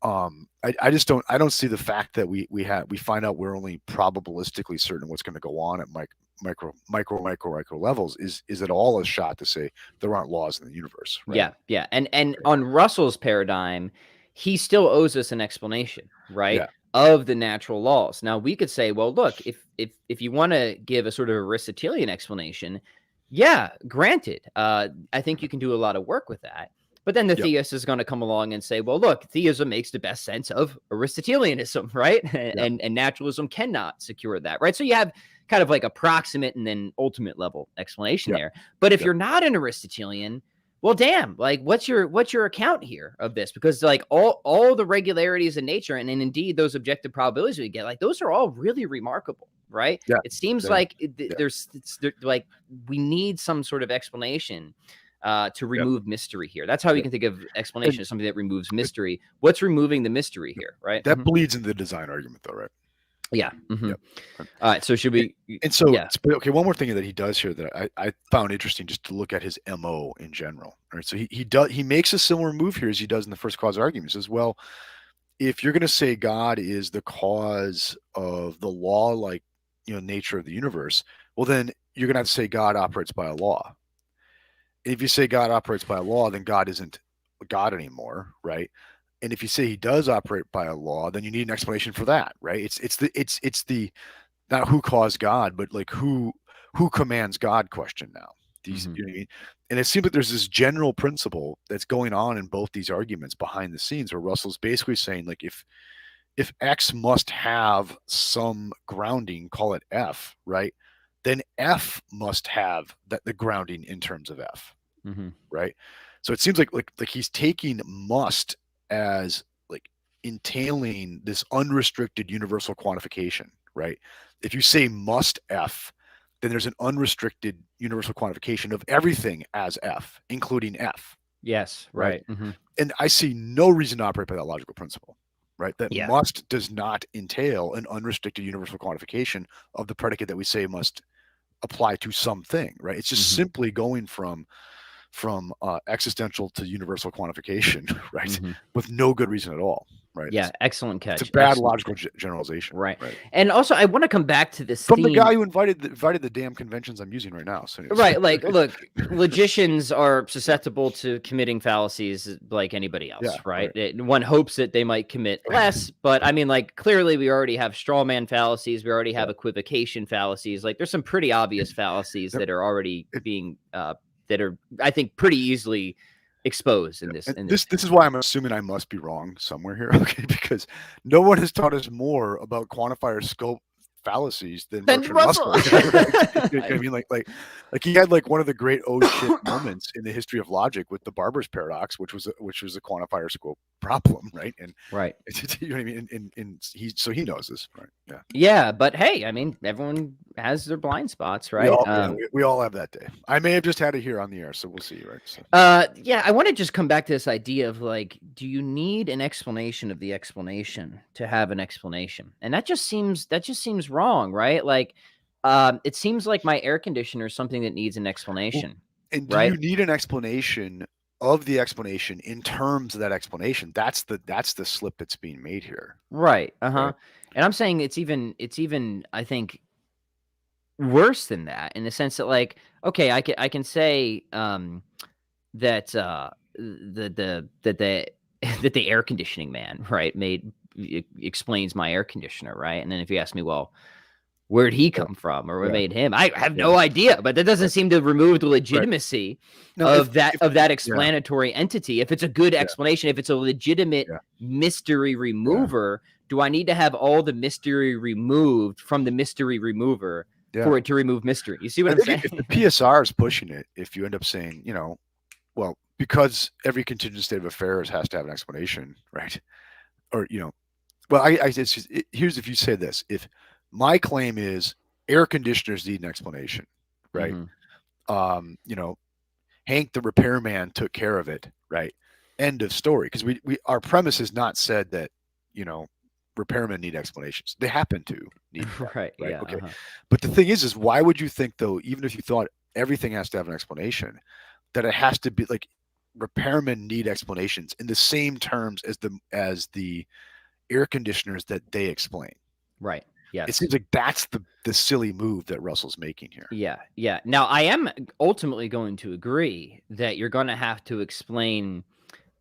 Speaker 2: I just don't see the fact that we find out we're only probabilistically certain what's going to go on at micro levels is at all a shot to say there aren't laws in the universe, right?
Speaker 1: Yeah. And on Russell's paradigm, he still owes us an explanation, right?
Speaker 2: Yeah.
Speaker 1: Of the natural laws. Now we could say, well, look, if you want to give a sort of Aristotelian explanation, yeah, granted. I think you can do a lot of work with that. But then the
Speaker 2: Yep.
Speaker 1: theist is going to come along and say, well, look, theism makes the best sense of Aristotelianism, right? And naturalism cannot secure that, right? So you have kind of like a proximate and then ultimate level explanation
Speaker 2: Yep.
Speaker 1: there. But if
Speaker 2: Yep.
Speaker 1: you're not an Aristotelian, well, damn, like what's your account here of this? Because like all the regularities in nature and indeed those objective probabilities we get, like those are all really remarkable, right?
Speaker 2: Yeah.
Speaker 1: It seems
Speaker 2: Yeah.
Speaker 1: like
Speaker 2: Yeah.
Speaker 1: like we need some sort of explanation to
Speaker 2: Yep.
Speaker 1: remove mystery here. That's how we
Speaker 2: Yep.
Speaker 1: can think of explanation as something that removes mystery. What's removing the mystery here, right?
Speaker 2: That bleeds into the design argument, though, right?
Speaker 1: Yeah.
Speaker 2: Yep.
Speaker 1: All right. So should we?
Speaker 2: And so,
Speaker 1: yeah.
Speaker 2: okay, one more thing that he does here that I found interesting just to look at his MO in general. All right. So he makes a similar move here as he does in the first cause argument. He says, well, if you're going to say God is the cause of the law, like, nature of the universe, well, then you're going to have to say God operates by a law. If you say God operates by a law, then God isn't God anymore, right? And if you say he does operate by a law, then you need an explanation for that, right? It's the not who caused God, but like who commands God question now. These,
Speaker 1: Mhm.
Speaker 2: you know what I mean? And it seems like there's this general principle that's going on in both these arguments behind the scenes, where Russell's basically saying, like, if X must have some grounding, call it F, right? Then F must have the grounding in terms of F,
Speaker 1: Mhm.
Speaker 2: right? So it seems like he's taking must as like entailing this unrestricted universal quantification, right? If you say must F, then there's an unrestricted universal quantification of everything as F, including F,
Speaker 1: Yes.
Speaker 2: right?
Speaker 1: Right. Mhm.
Speaker 2: And I see no reason to operate by that logical principle, right? That
Speaker 1: Yeah.
Speaker 2: must does not entail an unrestricted universal quantification of the predicate that we say must apply to something, right? It's just
Speaker 1: Mhm.
Speaker 2: simply going from existential to universal quantification, right?
Speaker 1: Mhm.
Speaker 2: With no good reason at all, right?
Speaker 1: Yeah. Excellent
Speaker 2: It's a
Speaker 1: catch.
Speaker 2: bad
Speaker 1: Excellent.
Speaker 2: logical generalization,
Speaker 1: Right.
Speaker 2: right?
Speaker 1: And also, I want to come back to this
Speaker 2: From the
Speaker 1: theme.
Speaker 2: guy who invited the damn conventions I'm using right now. So anyways.
Speaker 1: Right. Like, look, logicians are susceptible to committing fallacies like anybody else,
Speaker 2: Yeah,
Speaker 1: right?
Speaker 2: right.
Speaker 1: One hopes that they might commit less, but I mean, like, clearly we already have straw man fallacies. We already have
Speaker 2: Yeah.
Speaker 1: equivocation fallacies. Like, there's some pretty obvious fallacies that are already being, that are, I think, pretty easily exposed in this.
Speaker 2: And
Speaker 1: In
Speaker 2: this is why I'm assuming I must be wrong somewhere here, okay? Because no one has taught us more about quantifier scope fallacies than
Speaker 1: Then
Speaker 2: Bertrand
Speaker 1: Russell.
Speaker 2: Russell. You know what I mean? Like he had like one of the great oh shit moments in the history of logic with the Barber's paradox, which was a quantifier scope problem, right? And
Speaker 1: Right.
Speaker 2: you know what I mean? And he knows this, right? Yeah.
Speaker 1: Yeah, but hey, I mean, everyone has their blind spots, right?
Speaker 2: We all have that day. I may have just had it here on the air, so we'll see, right? So.
Speaker 1: Yeah, I want to just come back to this idea of like, do you need an explanation of the explanation to have an explanation? And that just seems wrong, right? Like, it seems like my air conditioner is something that needs an explanation,
Speaker 2: And do
Speaker 1: right?
Speaker 2: you need an explanation of the explanation in terms of that explanation? That's the slip that's being made here.
Speaker 1: Right.
Speaker 2: Right.
Speaker 1: And I'm saying it's even I think worse than that in the sense that like, okay, I can say that that the that the air conditioning man, right, explains my air conditioner, right? And then if you ask me, well, where'd he
Speaker 2: Yeah.
Speaker 1: come from or what
Speaker 2: Yeah.
Speaker 1: made him? I have
Speaker 2: Yeah.
Speaker 1: no idea, but that doesn't
Speaker 2: Right.
Speaker 1: seem to remove the
Speaker 2: Right.
Speaker 1: legitimacy
Speaker 2: No,
Speaker 1: of that
Speaker 2: yeah.
Speaker 1: explanatory entity. If it's a good
Speaker 2: Yeah.
Speaker 1: explanation, if it's a legitimate
Speaker 2: Yeah.
Speaker 1: mystery
Speaker 2: Yeah.
Speaker 1: remover, do I need to have all the mystery removed from the mystery remover
Speaker 2: Yeah.
Speaker 1: for it to remove mystery? You see what
Speaker 2: I
Speaker 1: I'm
Speaker 2: think
Speaker 1: saying?
Speaker 2: if the PSR is pushing it, if you end up saying, well, because every contingent state of affairs has to have an explanation, right? Or, well, it's just, here's if you say this: if my claim is air conditioners need an explanation, right?
Speaker 1: Mhm.
Speaker 2: Hank the repairman took care of it, right? End of story. Because we our premise has not said that, repairmen need explanations. They happen to need them,
Speaker 1: Right.
Speaker 2: right?
Speaker 1: Yeah.
Speaker 2: Okay. But the thing is why would you think though, even if you thought everything has to have an explanation, that it has to be like repairmen need explanations in the same terms as the air conditioners that they explain.
Speaker 1: Right. Yes.
Speaker 2: It seems like that's the silly move that Russell's making here.
Speaker 1: Yeah. Now, I am ultimately going to agree that you're going to have to explain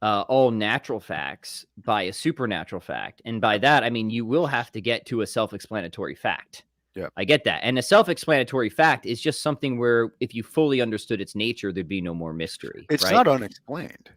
Speaker 1: all natural facts by a supernatural fact. And by that, I mean, you will have to get to a self-explanatory fact.
Speaker 2: Yeah.
Speaker 1: I get that. And a self-explanatory fact is just something where if you fully understood its nature, there'd be no more mystery.
Speaker 2: It's
Speaker 1: right?
Speaker 2: not unexplained.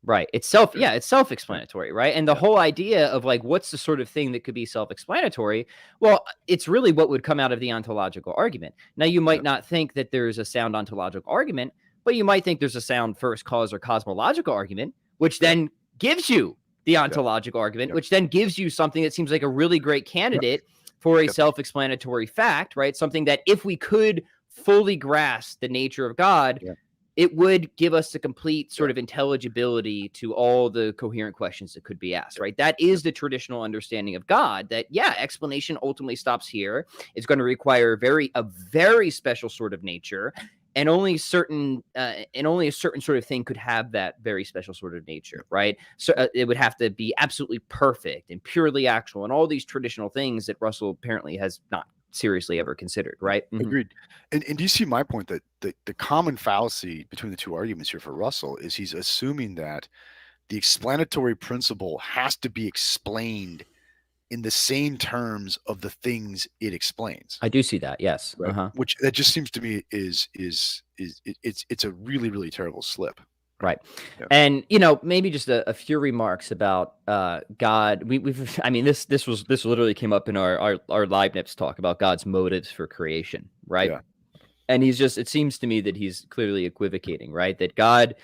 Speaker 1: Right. It's self-explanatory, right? And the whole idea of like, what's the sort of thing that could be self-explanatory? Well, it's really what would come out of the ontological argument. Now, you might not think that there's a sound ontological argument, but you might think there's a sound first cause or cosmological argument, which then gives you the ontological argument, which then gives you something that seems like a really great candidate for a self-explanatory fact, right? Something that if we could fully grasp the nature of God, it would give us the complete sort of intelligibility to all the coherent questions that could be asked, right? That is the traditional understanding of God, that, explanation ultimately stops here. It's going to require a very special sort of nature, and only a certain sort of thing could have that very special sort of nature, right? So it would have to be absolutely perfect and purely actual, and all these traditional things that Russell apparently has not seriously ever considered, right?
Speaker 2: Agreed. And do you see my point that the common fallacy between the two arguments here for Russell is he's assuming that the explanatory principle has to be explained in the same terms of the things it explains.
Speaker 1: I do see that, yes.
Speaker 2: Right? Which that just seems to me is it's a really, really terrible slip.
Speaker 1: Right. And, maybe just a few remarks about God. This literally came up in our Leibniz talk about God's motives for creation, right?
Speaker 2: Yeah.
Speaker 1: And it seems to me that he's clearly equivocating, right? That God,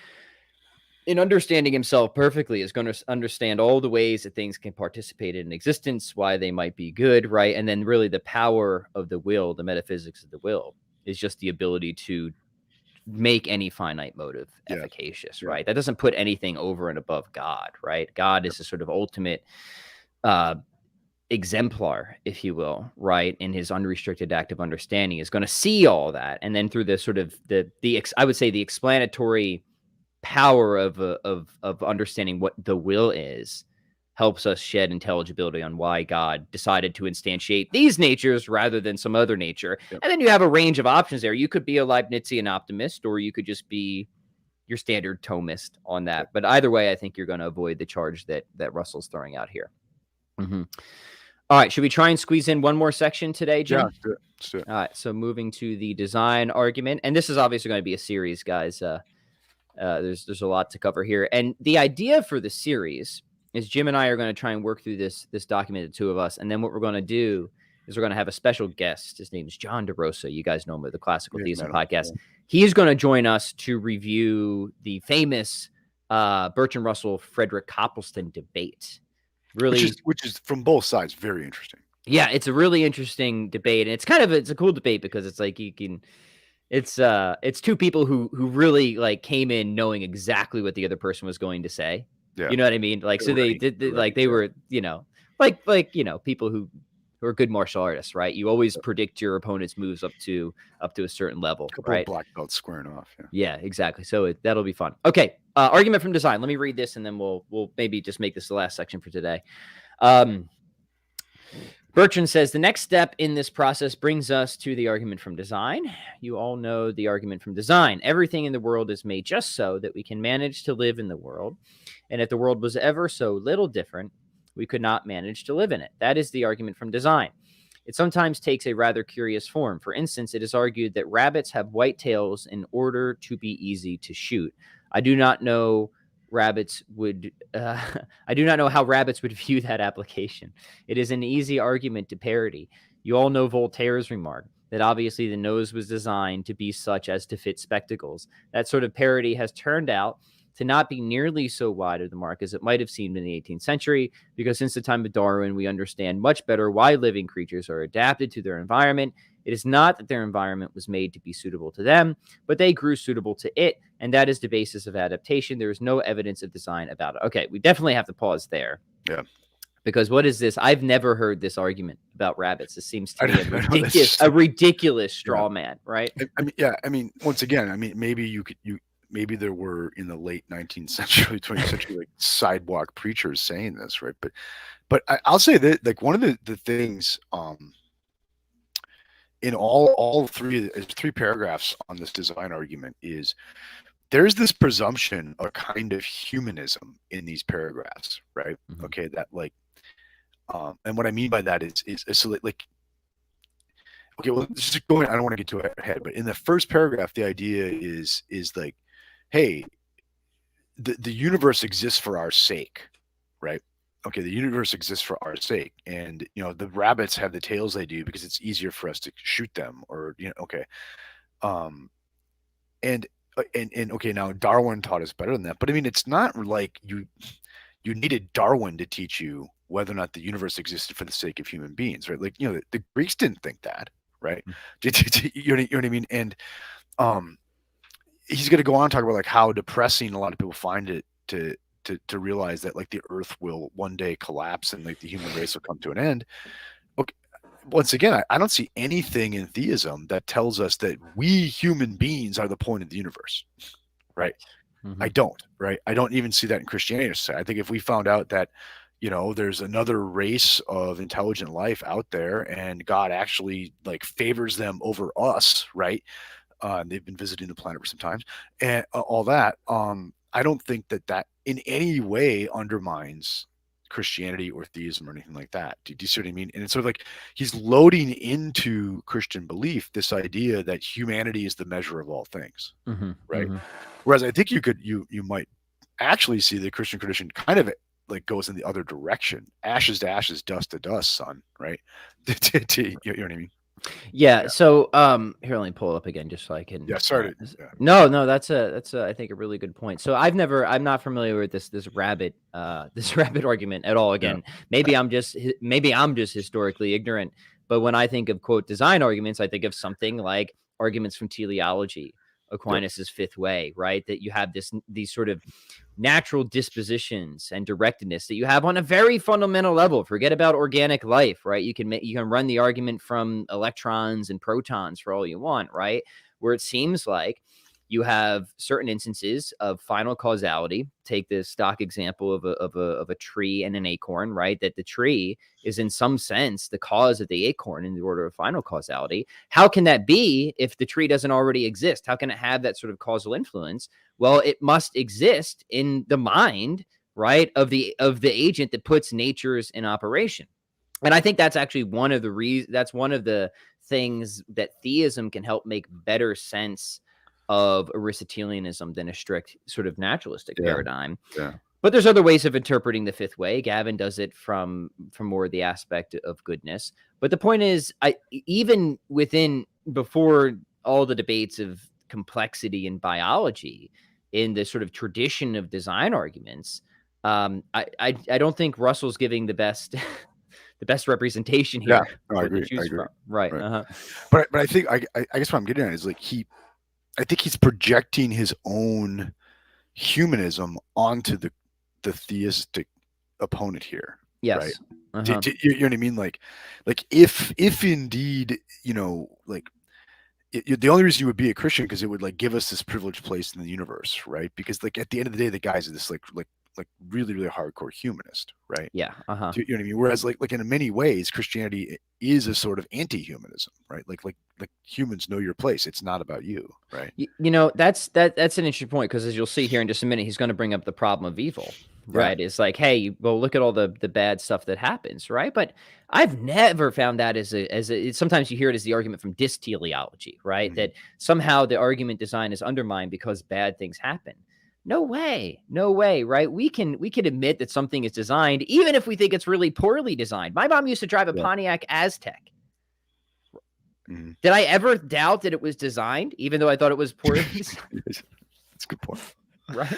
Speaker 1: in understanding himself perfectly, is going to understand all the ways that things can participate in existence, why they might be good, right? And then really the power of the will, the metaphysics of the will, is just the ability to make any finite motive efficacious, right? That doesn't put anything over and above God, right? God is a sort of ultimate exemplar, if you will, right? In his unrestricted active understanding is going to see all that. And then through the sort of I would say the explanatory power of understanding what the will is, helps us shed intelligibility on why God decided to instantiate these natures rather than some other nature. And then you have a range of options there. You could be a Leibnizian optimist, or you could just be your standard Thomist on that. But either way, I think you're going to avoid the charge that Russell's throwing out here. All right. Should we try and squeeze in one more section today, Jim?
Speaker 2: Yeah, let's do it.
Speaker 1: All right. So moving to the design argument. And this is obviously going to be a series, guys. There's a lot to cover here. And the idea for the series is Jim and I are going to try and work through this document, the two of us. And then what we're going to do is we're going to have a special guest. His name is John DeRosa. You guys know him with the Classical Theism podcast. He is going to join us to review the famous Bertrand Russell, Frederick Copleston debate. Really,
Speaker 2: which is from both sides very interesting.
Speaker 1: Yeah, it's a really interesting debate. And it's a cool debate because it's like it's two people who really like came in knowing exactly what the other person was going to say.
Speaker 2: Yeah.
Speaker 1: You know what I mean? Like, so they did like they were, people who are good martial artists, right? You always predict your opponent's moves up to a certain level, right?
Speaker 2: Black belts squaring off.
Speaker 1: Yeah, exactly. So that'll be fun. Okay. Argument from design. Let me read this and then we'll maybe just make this the last section for today. Bertrand says, the next step in this process brings us to the argument from design. You all know the argument from design. Everything in the world is made just so that we can manage to live in the world. And if the world was ever so little different, we could not manage to live in it. That is the argument from design. It sometimes takes a rather curious form. For instance, it is argued that rabbits have white tails in order to be easy to shoot. I do not know how rabbits would view that application. It is an easy argument to parody. You all know Voltaire's remark that obviously the nose was designed to be such as to fit spectacles. That sort of parody has turned out to not be nearly so wide of the mark as it might have seemed in the 18th century, because since the time of Darwin, we understand much better why living creatures are adapted to their environment. It is not that their environment was made to be suitable to them, but they grew suitable to it, and that is the basis of adaptation. There is no evidence of design about it. Okay, we definitely have to pause there.
Speaker 2: Yeah.
Speaker 1: Because what is this? I've never heard this argument about rabbits. This seems to be a ridiculous straw man, right?
Speaker 2: I mean, once again, maybe you maybe there were in the late 19th century, 20th century, like sidewalk preachers saying this, right? But I'll say that like one of the things in all three paragraphs on this design argument is there's this presumption, a kind of humanism in these paragraphs, right?
Speaker 1: Mhm.
Speaker 2: Okay, that like, and what I mean by that is so like, okay, well, just going, I don't want to get too ahead, but in the first paragraph, the idea is like, hey, the universe exists for our sake, right? Okay, the universe exists for our sake, and the rabbits have the tails they do because it's easier for us to shoot them, or okay, um, and and okay, now Darwin taught us better than that, but I mean, it's not like you needed Darwin to teach you whether or not the universe existed for the sake of human beings, right? Like the Greeks didn't think that, right? You know what I mean? And um, he's going to go on and talk about like how depressing a lot of people find it to realize that like the earth will one day collapse and like the human race will come to an end. Okay, once again, I don't see anything in theism that tells us that we human beings are the point of the universe, right?
Speaker 1: Mm-hmm.
Speaker 2: I don't, right? I don't even see that in Christianity. I think if we found out that there's another race of intelligent life out there and God actually like favors them over us, right? They've been visiting the planet for some time, and all that. I don't think that in any way undermines Christianity or theism or anything like that. Do you see what I mean? And it's sort of like he's loading into Christian belief this idea that humanity is the measure of all things,
Speaker 1: Mm-hmm.
Speaker 2: right?
Speaker 1: Mm-hmm.
Speaker 2: Whereas I think you might actually see the Christian tradition kind of like goes in the other direction. Ashes to ashes, dust to dust, son. Right? You know what I mean?
Speaker 1: Yeah.
Speaker 2: Yeah.
Speaker 1: So, here, let me pull it up again just so I can.
Speaker 2: Yeah. Sorry. Yeah.
Speaker 1: No, that's I think a really good point. So I'm not familiar with this rabbit, this rabbit argument at all. Again, maybe I'm just historically ignorant. But when I think of quote design arguments, I think of something like arguments from teleology, Aquinas's fifth way, right? That you have these sort of natural dispositions and directedness that you have on a very fundamental level. Forget about organic life, right? You can run the argument from electrons and protons for all you want, right? Where it seems like you have certain instances of final causality. Take the stock example of a tree and an acorn, right? That the tree is in some sense the cause of the acorn in the order of final causality. How can that be if the tree doesn't already exist? How can it have that sort of causal influence? Well, it must exist in the mind, right, of the agent that puts natures in operation. And I think that's actually one of the things that theism can help make better sense of Aristotelianism than a strict sort of naturalistic paradigm.
Speaker 2: Yeah.
Speaker 1: But there's other ways of interpreting the fifth way. Gavin does it from more the aspect of goodness. But the point is, even before all the debates of complexity in biology, in the sort of tradition of design arguments, I don't think Russell's giving the best the best representation here.
Speaker 2: Yeah, no, I agree.
Speaker 1: From. Right.
Speaker 2: But I think I guess what I'm getting at is like I think he's projecting his own humanism onto the theistic opponent here.
Speaker 1: Yes.
Speaker 2: Right? You know what I mean? Like if indeed, like the only reason you would be a Christian because it would like give us this privileged place in the universe, right? Because like at the end of the day, the guy's this like really really hardcore humanist, right?
Speaker 1: Yeah.
Speaker 2: You know what I mean? Whereas like in many ways, Christianity is a sort of anti-humanism, right? Like humans know your place. It's not about you, right?
Speaker 1: That's an interesting point because as you'll see here in just a minute, he's going to bring up the problem of evil. Right. It's like, hey, well, look at all the bad stuff that happens. Right. But I've never found that as sometimes you hear it as the argument from dysteleology, right? Mm-hmm. That somehow the argument design is undermined because bad things happen. No way. Right. We can admit that something is designed, even if we think it's really poorly designed. My mom used to drive a Pontiac Aztec. Mm-hmm. Did I ever doubt that it was designed, even though I thought it was poorly designed?
Speaker 2: That's a good point.
Speaker 1: Right.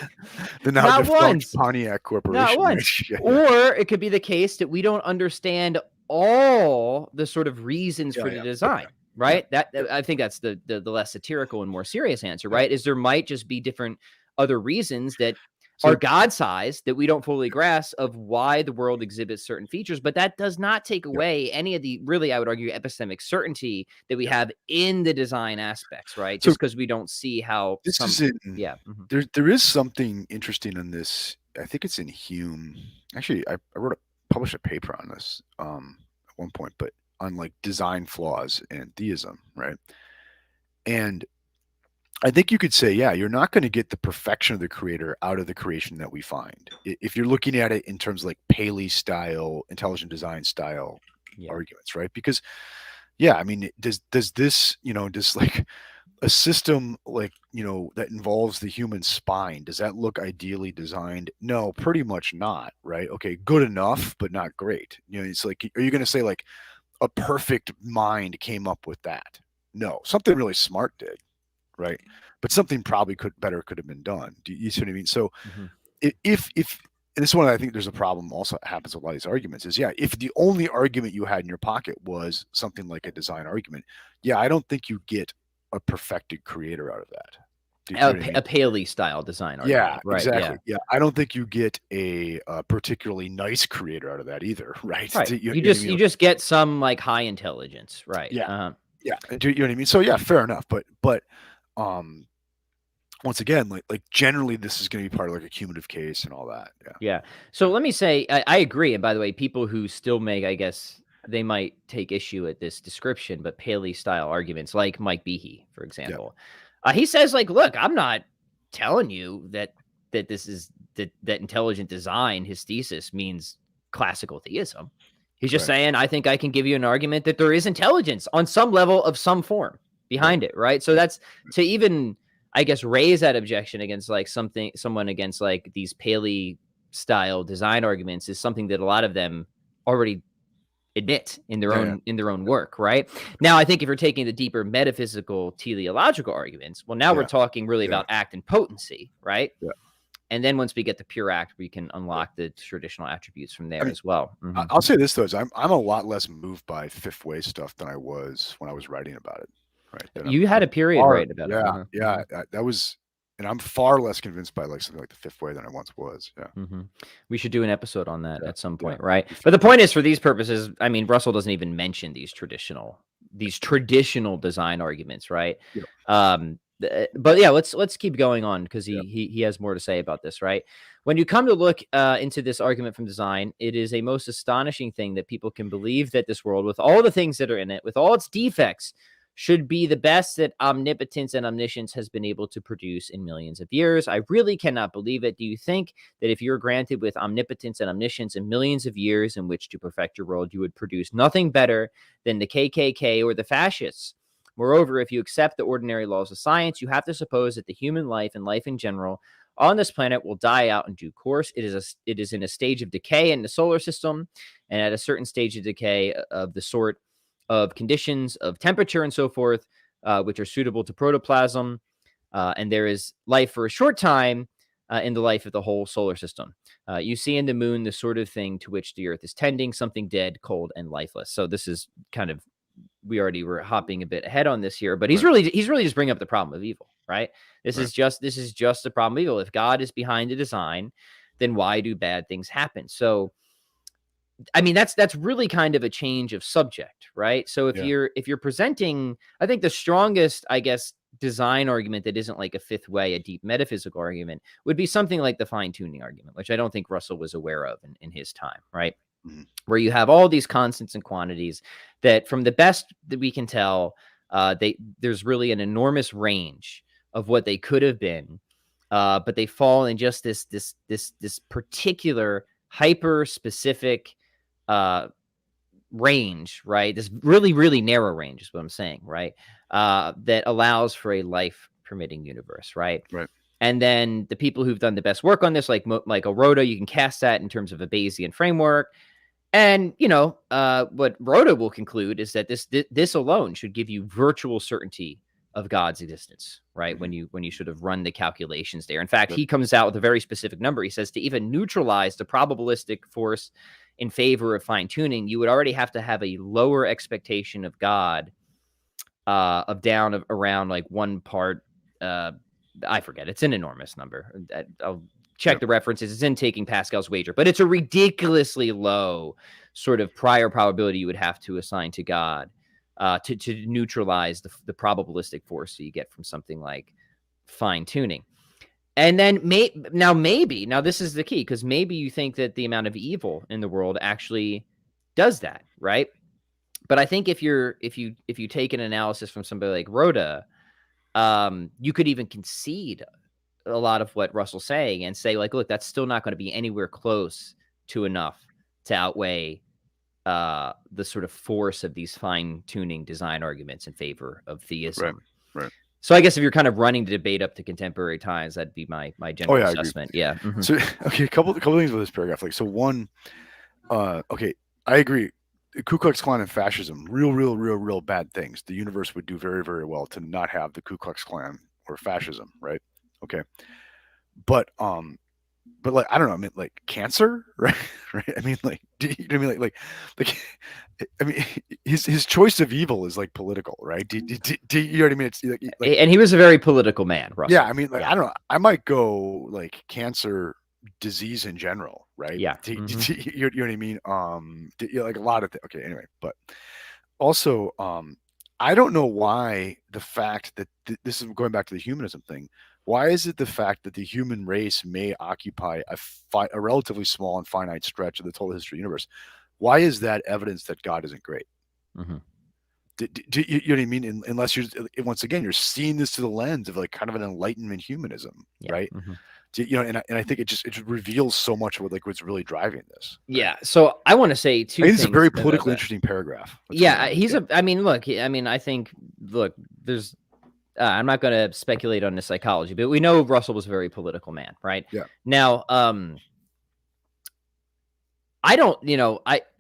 Speaker 2: The now defunct Pontiac Corporation.
Speaker 1: Not once. Or it could be the case that we don't understand all the sort of reasons for the design, right? I think that's the less satirical and more serious answer, right? Is there might just be different other reasons that are God-sized that we don't fully grasp of why the world exhibits certain features, but that does not take away any of the, really, I would argue, epistemic certainty that we have in the design aspects, right?
Speaker 2: So
Speaker 1: Just because we don't see how
Speaker 2: this
Speaker 1: some,
Speaker 2: is in
Speaker 1: yeah.
Speaker 2: there is something interesting in this. I think it's in Hume. Actually, I published a paper on this at one point, but on like design flaws and theism, right? And I think you could say, yeah, you're not going to get the perfection of the creator out of the creation that we find. If you're looking at it in terms of like Paley style, intelligent design style arguments, right? Because, yeah, I mean, does this, does like a system like, that involves the human spine, does that look ideally designed? No, pretty much not, right? Okay, good enough, but not great. It's like, are you going to say like a perfect mind came up with that? No, something really smart did. Right, but something probably could have been done. Do you see what I mean? So if and this is one I think there's a problem also happens with a lot of these arguments is, yeah, if the only argument you had in your pocket was something like a design argument, yeah, I don't think you get a perfected creator out of that. Do you know what I mean?
Speaker 1: A Paley style design
Speaker 2: Yeah,
Speaker 1: argument, right?
Speaker 2: exactly. Yeah, I don't think you get a particularly nice creator out of that either, right?
Speaker 1: Right.
Speaker 2: You
Speaker 1: You
Speaker 2: know what I mean?
Speaker 1: just get some like high intelligence, right?
Speaker 2: Yeah, yeah. Do you know what I mean? So yeah, fair enough. But once again, like generally this is going to be part of like a cumulative case and all that.
Speaker 1: Yeah. So let me say, I agree. And by the way, people who still make, I guess they might take issue at this description, but Paley style arguments like Mike Behe, for example, he says like, look, I'm not telling you that this is that intelligent design, his thesis means classical theism. He's just saying, I think I can give you an argument that there is intelligence on some level of some form behind it, right? So that's to even, I guess, raise that objection against like someone against like these Paley style design arguments is something that a lot of them already admit in their own work, right? Now, I think if you're taking the deeper metaphysical teleological arguments, well, now we're talking really about act and potency, right?
Speaker 2: Yeah.
Speaker 1: And then once we get the pure act, we can unlock the traditional attributes from there as well.
Speaker 2: I'll say this though, is I'm a lot less moved by fifth way stuff than I was when I was writing about it. Right.
Speaker 1: You had a period right about
Speaker 2: it. Yeah. That was, and I'm far less convinced by like something like the fifth way than I once was. Yeah.
Speaker 1: We should do an episode on that at some point, right? But the point is, for these purposes, I mean, Russell doesn't even mention these traditional design arguments, right? But yeah, let's keep going on because he has more to say about this, right? When you come to look into this argument from design, it is a most astonishing thing that people can believe that this world, with all the things that are in it, with all its defects, should be the best that omnipotence and omniscience has been able to produce in millions of years. I really cannot believe it. Do you think that if you're granted with omnipotence and omniscience in millions of years in which to perfect your world, you would produce nothing better than the KKK or the fascists? Moreover, if you accept the ordinary laws of science, you have to suppose that the human life and life in general on this planet will die out in due course. It is in a stage of decay in the solar system, and at a certain stage of decay of the sort of conditions of temperature and so forth, which are suitable to protoplasm. And there is life for a short time in the life of the whole solar system. You see in the moon the sort of thing to which the earth is tending, something dead, cold, and lifeless. So this is kind of, we already were hopping a bit ahead on this here, but he's really just bringing up the problem of evil, right? This is just the problem of evil. If God is behind the design, then why do bad things happen? So I mean, that's really kind of a change of subject, right? So if you're presenting, I think the strongest, I guess, design argument that isn't like a fifth way, a deep metaphysical argument, would be something like the fine-tuning argument, which I don't think Russell was aware of in his time, right? Where you have all these constants and quantities that, from the best that we can tell, there's really an enormous range of what they could have been, but they fall in just this particular hyper specific range, right? This really, really narrow range is what I'm saying, right? That allows for a life permitting universe, right?
Speaker 2: Right.
Speaker 1: And then the people who've done the best work on this, like Rhoda, you can cast that in terms of a Bayesian framework. And, what Rhoda will conclude is that this alone should give you virtual certainty of God's existence, right? When you should have run the calculations there. In fact, he comes out with a very specific number. He says to even neutralize the probabilistic force in favor of fine tuning, you would already have to have a lower expectation of God, of down of around like 1 part. I forget. It's an enormous number. I'll check
Speaker 2: Yep.
Speaker 1: the references. It's in Taking Pascal's Wager, but it's a ridiculously low sort of prior probability you would have to assign to God to neutralize the probabilistic force that you get from something like fine tuning. And then maybe this is the key, because maybe you think that the amount of evil in the world actually does that, right? But I think if you take an analysis from somebody like Rhoda, you could even concede a lot of what Russell's saying and say, like, look, that's still not going to be anywhere close to enough to outweigh the sort of force of these fine-tuning design arguments in favor of theism.
Speaker 2: Right.
Speaker 1: So I guess if you're kind of running the debate up to contemporary times, that'd be my general assessment. Yeah. Mm-hmm.
Speaker 2: So okay, a couple things with this paragraph. Like, so one, okay, I agree. Ku Klux Klan and fascism, real bad things. The universe would do very, very well to not have the Ku Klux Klan or fascism, right? Okay, but like, I don't know. I mean, like cancer, right? Right. I mean, like, you know what I mean? Like, I mean, his choice of evil is like political, right? You know what I mean? It's like,
Speaker 1: and he was a very political man, Russell.
Speaker 2: Yeah, I mean, like, I don't know. I might go like cancer, disease in general, right?
Speaker 1: Yeah.
Speaker 2: You know what I mean? Like a lot of things. Okay, anyway, but also, I don't know why the fact that this is going back to the humanism thing. Why is it the fact that the human race may occupy a relatively small and finite stretch of the total history of the universe? Why is that evidence that God isn't great?
Speaker 1: Mm-hmm.
Speaker 2: You know what I mean? Unless you're, once again, you're seeing this through the lens of like kind of an Enlightenment humanism, right?
Speaker 1: Mm-hmm.
Speaker 2: You know, and I think it reveals so much of what's really driving this. Right?
Speaker 1: Yeah. So I want to say two things.
Speaker 2: It's a very politically interesting paragraph.
Speaker 1: I mean, look, I think, there's, I'm not going to speculate on the psychology, but we know Russell was a very political man, right?
Speaker 2: Yeah.
Speaker 1: Now, I don't,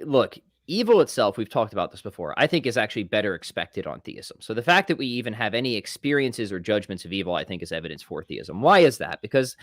Speaker 1: look, evil itself, we've talked about this before, I think is actually better expected on theism. So the fact that we even have any experiences or judgments of evil, I think is evidence for theism. Why is that? Because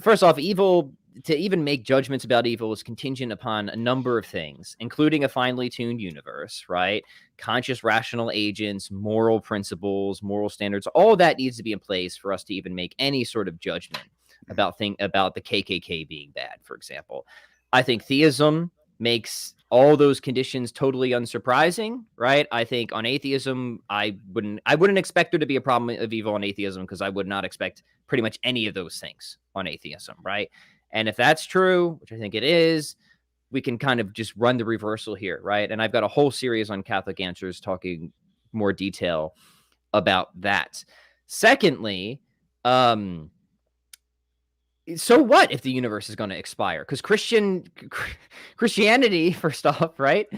Speaker 1: first off, evil, to even make judgments about evil, is contingent upon a number of things, including a finely tuned universe, right? Conscious, rational agents, moral principles, moral standards, all that needs to be in place for us to even make any sort of judgment about the KKK being bad, for example. I think theism makes all those conditions totally unsurprising, right? I think on atheism, I wouldn't expect there to be a problem of evil on atheism, because I would not expect pretty much any of those things on atheism, right? And if that's true, which I think it is, we can kind of just run the reversal here, right? And I've got a whole series on Catholic Answers talking more detail about that. Secondly, so what if the universe is going to expire? Because Christianity, first off, right?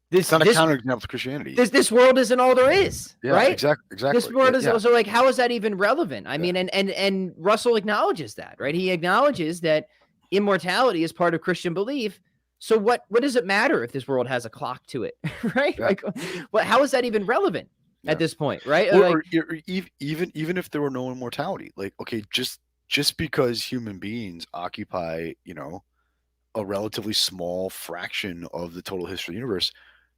Speaker 2: It's not a counterexample to Christianity.
Speaker 1: This world isn't all there is, right?
Speaker 2: Exactly.
Speaker 1: This world is also, like, how is that even relevant? I mean, and Russell acknowledges that, right? He acknowledges that immortality is part of Christian belief. So what does it matter if this world has a clock to it, right?
Speaker 2: Yeah.
Speaker 1: Like, how is that even relevant at this point, right?
Speaker 2: Or even if there were no immortality, like, okay, just because human beings occupy, a relatively small fraction of the total history of the universe,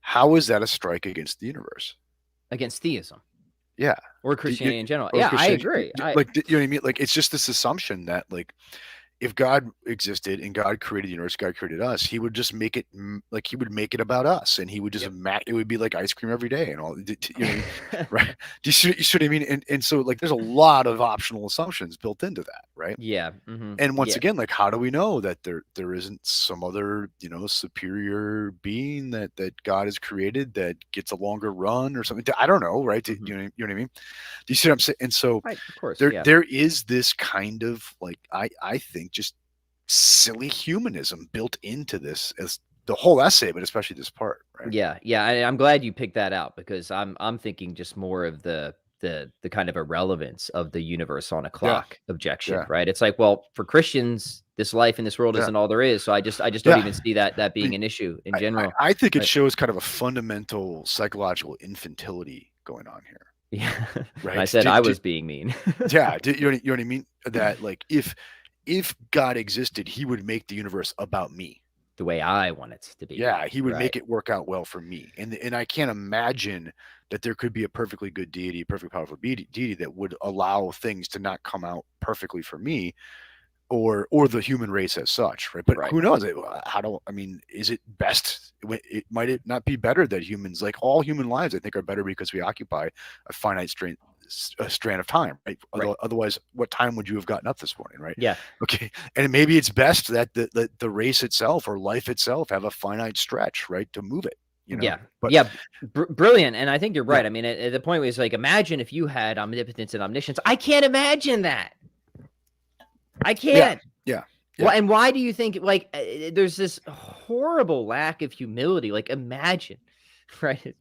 Speaker 2: how is that a strike against the universe?
Speaker 1: Against theism.
Speaker 2: Yeah.
Speaker 1: Or Christianity in general. Yeah, I agree.
Speaker 2: You know what I mean? Like, it's just this assumption that, like, if God existed and God created the universe, God created us, he would just make it like he would make it about us, and he would just it would be like ice cream every day and all. You know what I mean? Right? Do you see what I mean? And so, like, there's a lot of optional assumptions built into that, right?
Speaker 1: Yeah. Mm-hmm.
Speaker 2: And once again, like, how do we know that there isn't some other, superior being that God has created that gets a longer run or something? I don't know, right?
Speaker 1: Mm-hmm.
Speaker 2: You know what I mean? Do you see what I'm saying? And so,
Speaker 1: right, of course,
Speaker 2: there is this kind of, like, I think, just silly humanism built into this, as the whole essay, but especially this part, right?
Speaker 1: Yeah. I'm glad you picked that out, because I'm thinking just more of the kind of irrelevance of the universe on a clock objection, right? It's like, well, for Christians, this life in this world isn't all there is. So I just don't even see that being an issue in general.
Speaker 2: I think it shows kind of a fundamental psychological infantility going on here.
Speaker 1: Yeah.
Speaker 2: Right.
Speaker 1: I said I was being mean.
Speaker 2: Yeah. You know what I mean? That, like, if God existed, he would make the universe about me.
Speaker 1: The way I want it to be.
Speaker 2: Yeah, he would make it work out well for me. And I can't imagine that there could be a perfectly good deity, a perfectly powerful deity that would allow things to not come out perfectly for me. or the human race as such, right? But
Speaker 1: Right.
Speaker 2: who knows? Is it best? Might it not be better that humans, like all human lives, I think, are better because we occupy a finite strand of time, right?
Speaker 1: Right.
Speaker 2: Otherwise, what time would you have gotten up this morning, right?
Speaker 1: Yeah.
Speaker 2: Okay, and maybe it's best that the race itself or life itself have a finite stretch, right, to move it.
Speaker 1: Yeah.
Speaker 2: But
Speaker 1: Yeah. Brilliant. And I think you're right.
Speaker 2: Yeah.
Speaker 1: I mean, at the point where it's like, imagine if you had omnipotence and omniscience. I can't imagine that. I can't.
Speaker 2: Yeah.
Speaker 1: Well, and why do you think there's this horrible lack of humility? Like, imagine, right?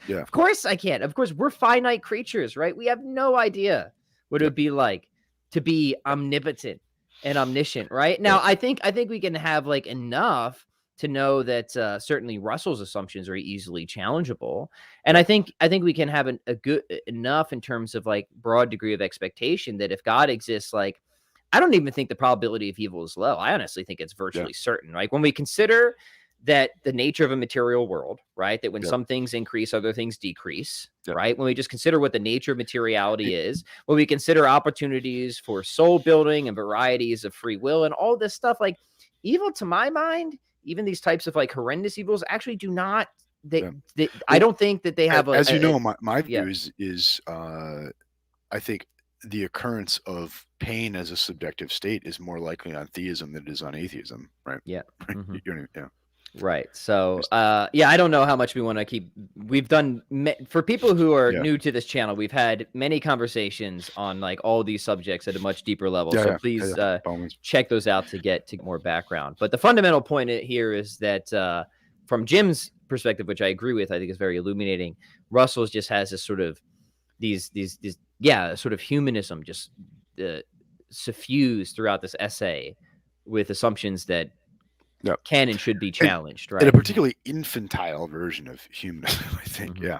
Speaker 2: Yeah.
Speaker 1: Of course I can't. Of course, we're finite creatures, right? We have no idea what it would be like to be omnipotent and omniscient, right? Now, I think we can have like enough to know that certainly Russell's assumptions are easily challengeable, and I think we can have a good enough in terms of like broad degree of expectation that if God exists, like I don't even think the probability of evil is low. I honestly think it's virtually certain. Like when we consider that the nature of a material world, right? That when some things increase, other things decrease, right? When we just consider what the nature of materiality is, when we consider opportunities for soul building and varieties of free will and all this stuff, like evil to my mind, even these types of like horrendous evils actually do not, I don't think that they have
Speaker 2: my view is I think the occurrence of pain as a subjective state is more likely on theism than it is on atheism, right?
Speaker 1: Yeah.
Speaker 2: Mm-hmm.
Speaker 1: Right. So, I don't know how much we want to keep. We've done for people who are new to this channel. We've had many conversations on like all these subjects at a much deeper level. So please check those out to get more background. But the fundamental point here is that from Jim's perspective, which I agree with, I think is very illuminating. Russell just has this sort of these sort of humanism just suffused throughout this essay with assumptions that can and should be challenged, right?
Speaker 2: And a particularly infantile version of humanism, I think. Yeah.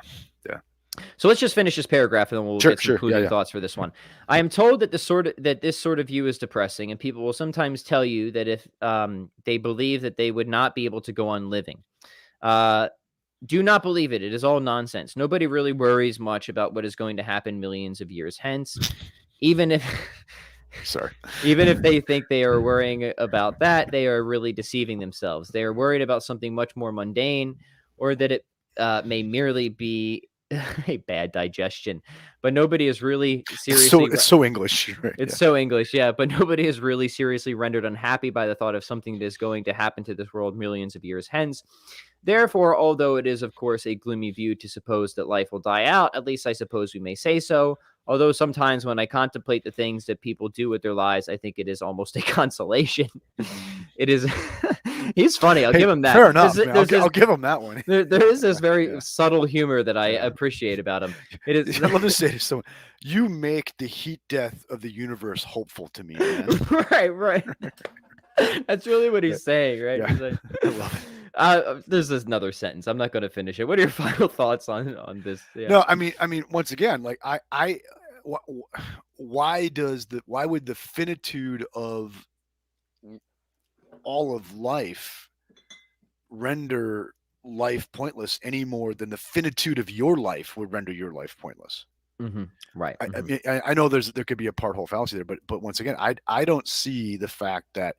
Speaker 1: So let's just finish this paragraph and then we'll get some concluding thoughts for this one. I am told that this sort of view is depressing, and people will sometimes tell you that if they believe that they would not be able to go on living. Do not believe it. It is all nonsense. Nobody really worries much about what is going to happen millions of years hence, even if even if they think they are worrying about that, they are really deceiving themselves. They are worried about something much more mundane, or that it may merely be a bad digestion. But nobody is really seriously.
Speaker 2: It's so English. Right?
Speaker 1: It's so English, yeah. But nobody is really seriously rendered unhappy by the thought of something that is going to happen to this world millions of years hence. Therefore, although it is, of course, a gloomy view to suppose that life will die out, at least I suppose we may say so. Although sometimes when I contemplate the things that people do with their lives, I think it is almost a consolation. It is. He's funny. I'll give him that.
Speaker 2: Fair enough. I'll give him that one.
Speaker 1: There is this very subtle humor that I appreciate about him. It is.
Speaker 2: I love to say to someone, "You make the heat death of the universe hopeful to me." Man.
Speaker 1: Right. That's really what he's saying, right?
Speaker 2: Yeah.
Speaker 1: He's like,
Speaker 2: I love it.
Speaker 1: There's another sentence. I'm not going to finish it. What are your final thoughts on this? Yeah.
Speaker 2: No, I mean, once again, like why would the finitude of all of life render life pointless any more than the finitude of your life would render your life pointless?
Speaker 1: Mm-hmm. Right.
Speaker 2: I mean, I know there could be a part-whole fallacy there, but once again, I don't see the fact that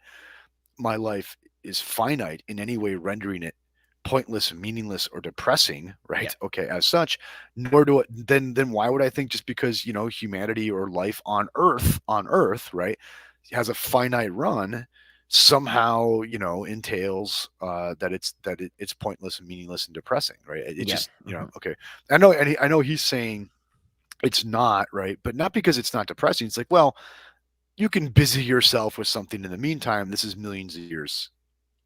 Speaker 2: my life is finite in any way rendering it pointless, meaningless, or depressing, right?
Speaker 1: Yeah.
Speaker 2: Okay, as such, nor do it. Then why would I think just because humanity or life on Earth, right, has a finite run, somehow entails that it's pointless and meaningless and depressing, right? It just okay. I know he's saying it's not, right, but not because it's not depressing. It's like, well, you can busy yourself with something in the meantime. This is millions of years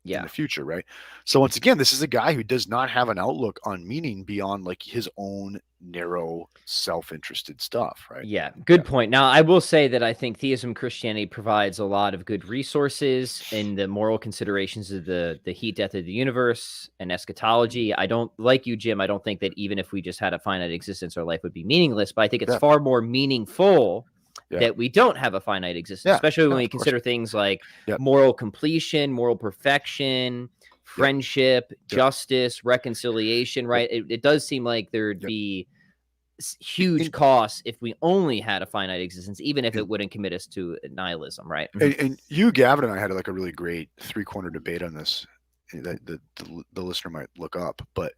Speaker 2: in the future, right? So once again, this is a guy who does not have an outlook on meaning beyond like his own narrow self-interested stuff, right?
Speaker 1: Yeah, good point. Now, I will say that I think theism Christianity provides a lot of good resources in the moral considerations of the heat death of the universe and eschatology. I don't, like you, Jim, I don't think that even if we just had a finite existence, our life would be meaningless, but I think it's far more meaningful that we don't have a finite existence, especially when we consider things like moral completion, moral perfection, friendship, justice, reconciliation, right? It does seem like there'd be huge costs if we only had a finite existence, even if
Speaker 2: and,
Speaker 1: it wouldn't commit us to nihilism, right?
Speaker 2: and you, Gavin, and I had like a really great 3-corner debate on this that the listener might look up. But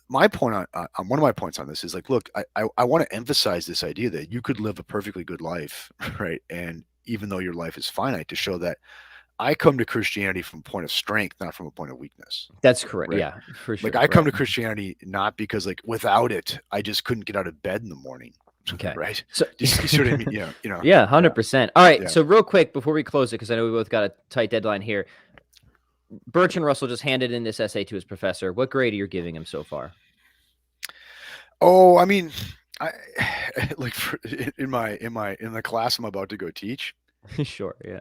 Speaker 2: my point on one of my points on this is like, look, I want to emphasize this idea that you could live a perfectly good life, right? And even though your life is finite, to show that I come to Christianity from a point of strength, not from a point of weakness.
Speaker 1: That's correct.
Speaker 2: Right?
Speaker 1: Yeah, for sure.
Speaker 2: Like I come to Christianity not because like without it, I just couldn't get out of bed in the morning.
Speaker 1: Okay.
Speaker 2: Right.
Speaker 1: So
Speaker 2: you see what I mean? Yeah.
Speaker 1: Yeah, 100%. All right.
Speaker 2: Yeah.
Speaker 1: So real quick before we close it, because I know we both got a tight deadline here. Bertrand Russell just handed in this essay to his professor. What grade are you giving him so far?
Speaker 2: Oh, I mean, I like in the class I'm about to go teach.
Speaker 1: Sure. Yeah.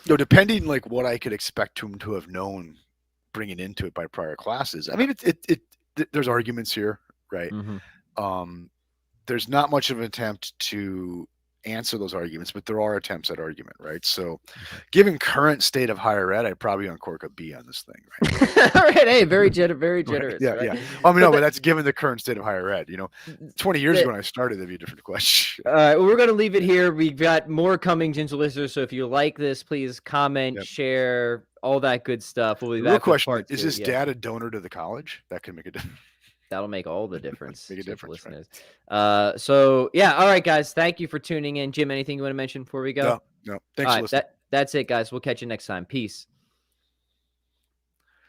Speaker 2: Depending like what I could expect him to have known bringing into it by prior classes. I mean, there's arguments here, right?
Speaker 1: Mm-hmm.
Speaker 2: There's not much of an attempt to answer those arguments, but there are attempts at argument, right? So given current state of higher ed, I'd probably uncork a B on this thing, right?
Speaker 1: All right. Hey, very generous.
Speaker 2: Right. Yeah,
Speaker 1: right?
Speaker 2: yeah. I mean, but that's given the current state of higher ed. 20 years ago when I started, that'd be a different question.
Speaker 1: All right, well, we're going to leave it here. We've got more coming, gentle listeners. So if you like this, please comment, share, all that good stuff. We'll be back.
Speaker 2: Real question:
Speaker 1: part
Speaker 2: is
Speaker 1: 2.
Speaker 2: this dad a donor to the college? That could make a difference.
Speaker 1: That'll make all the difference.
Speaker 2: Make a difference,
Speaker 1: listeners. Right? So yeah, all right, guys. Thank you for tuning in. Jim, anything you want to mention before we go?
Speaker 2: No. Thanks for listening.
Speaker 1: That's it, guys. We'll catch you next time. Peace.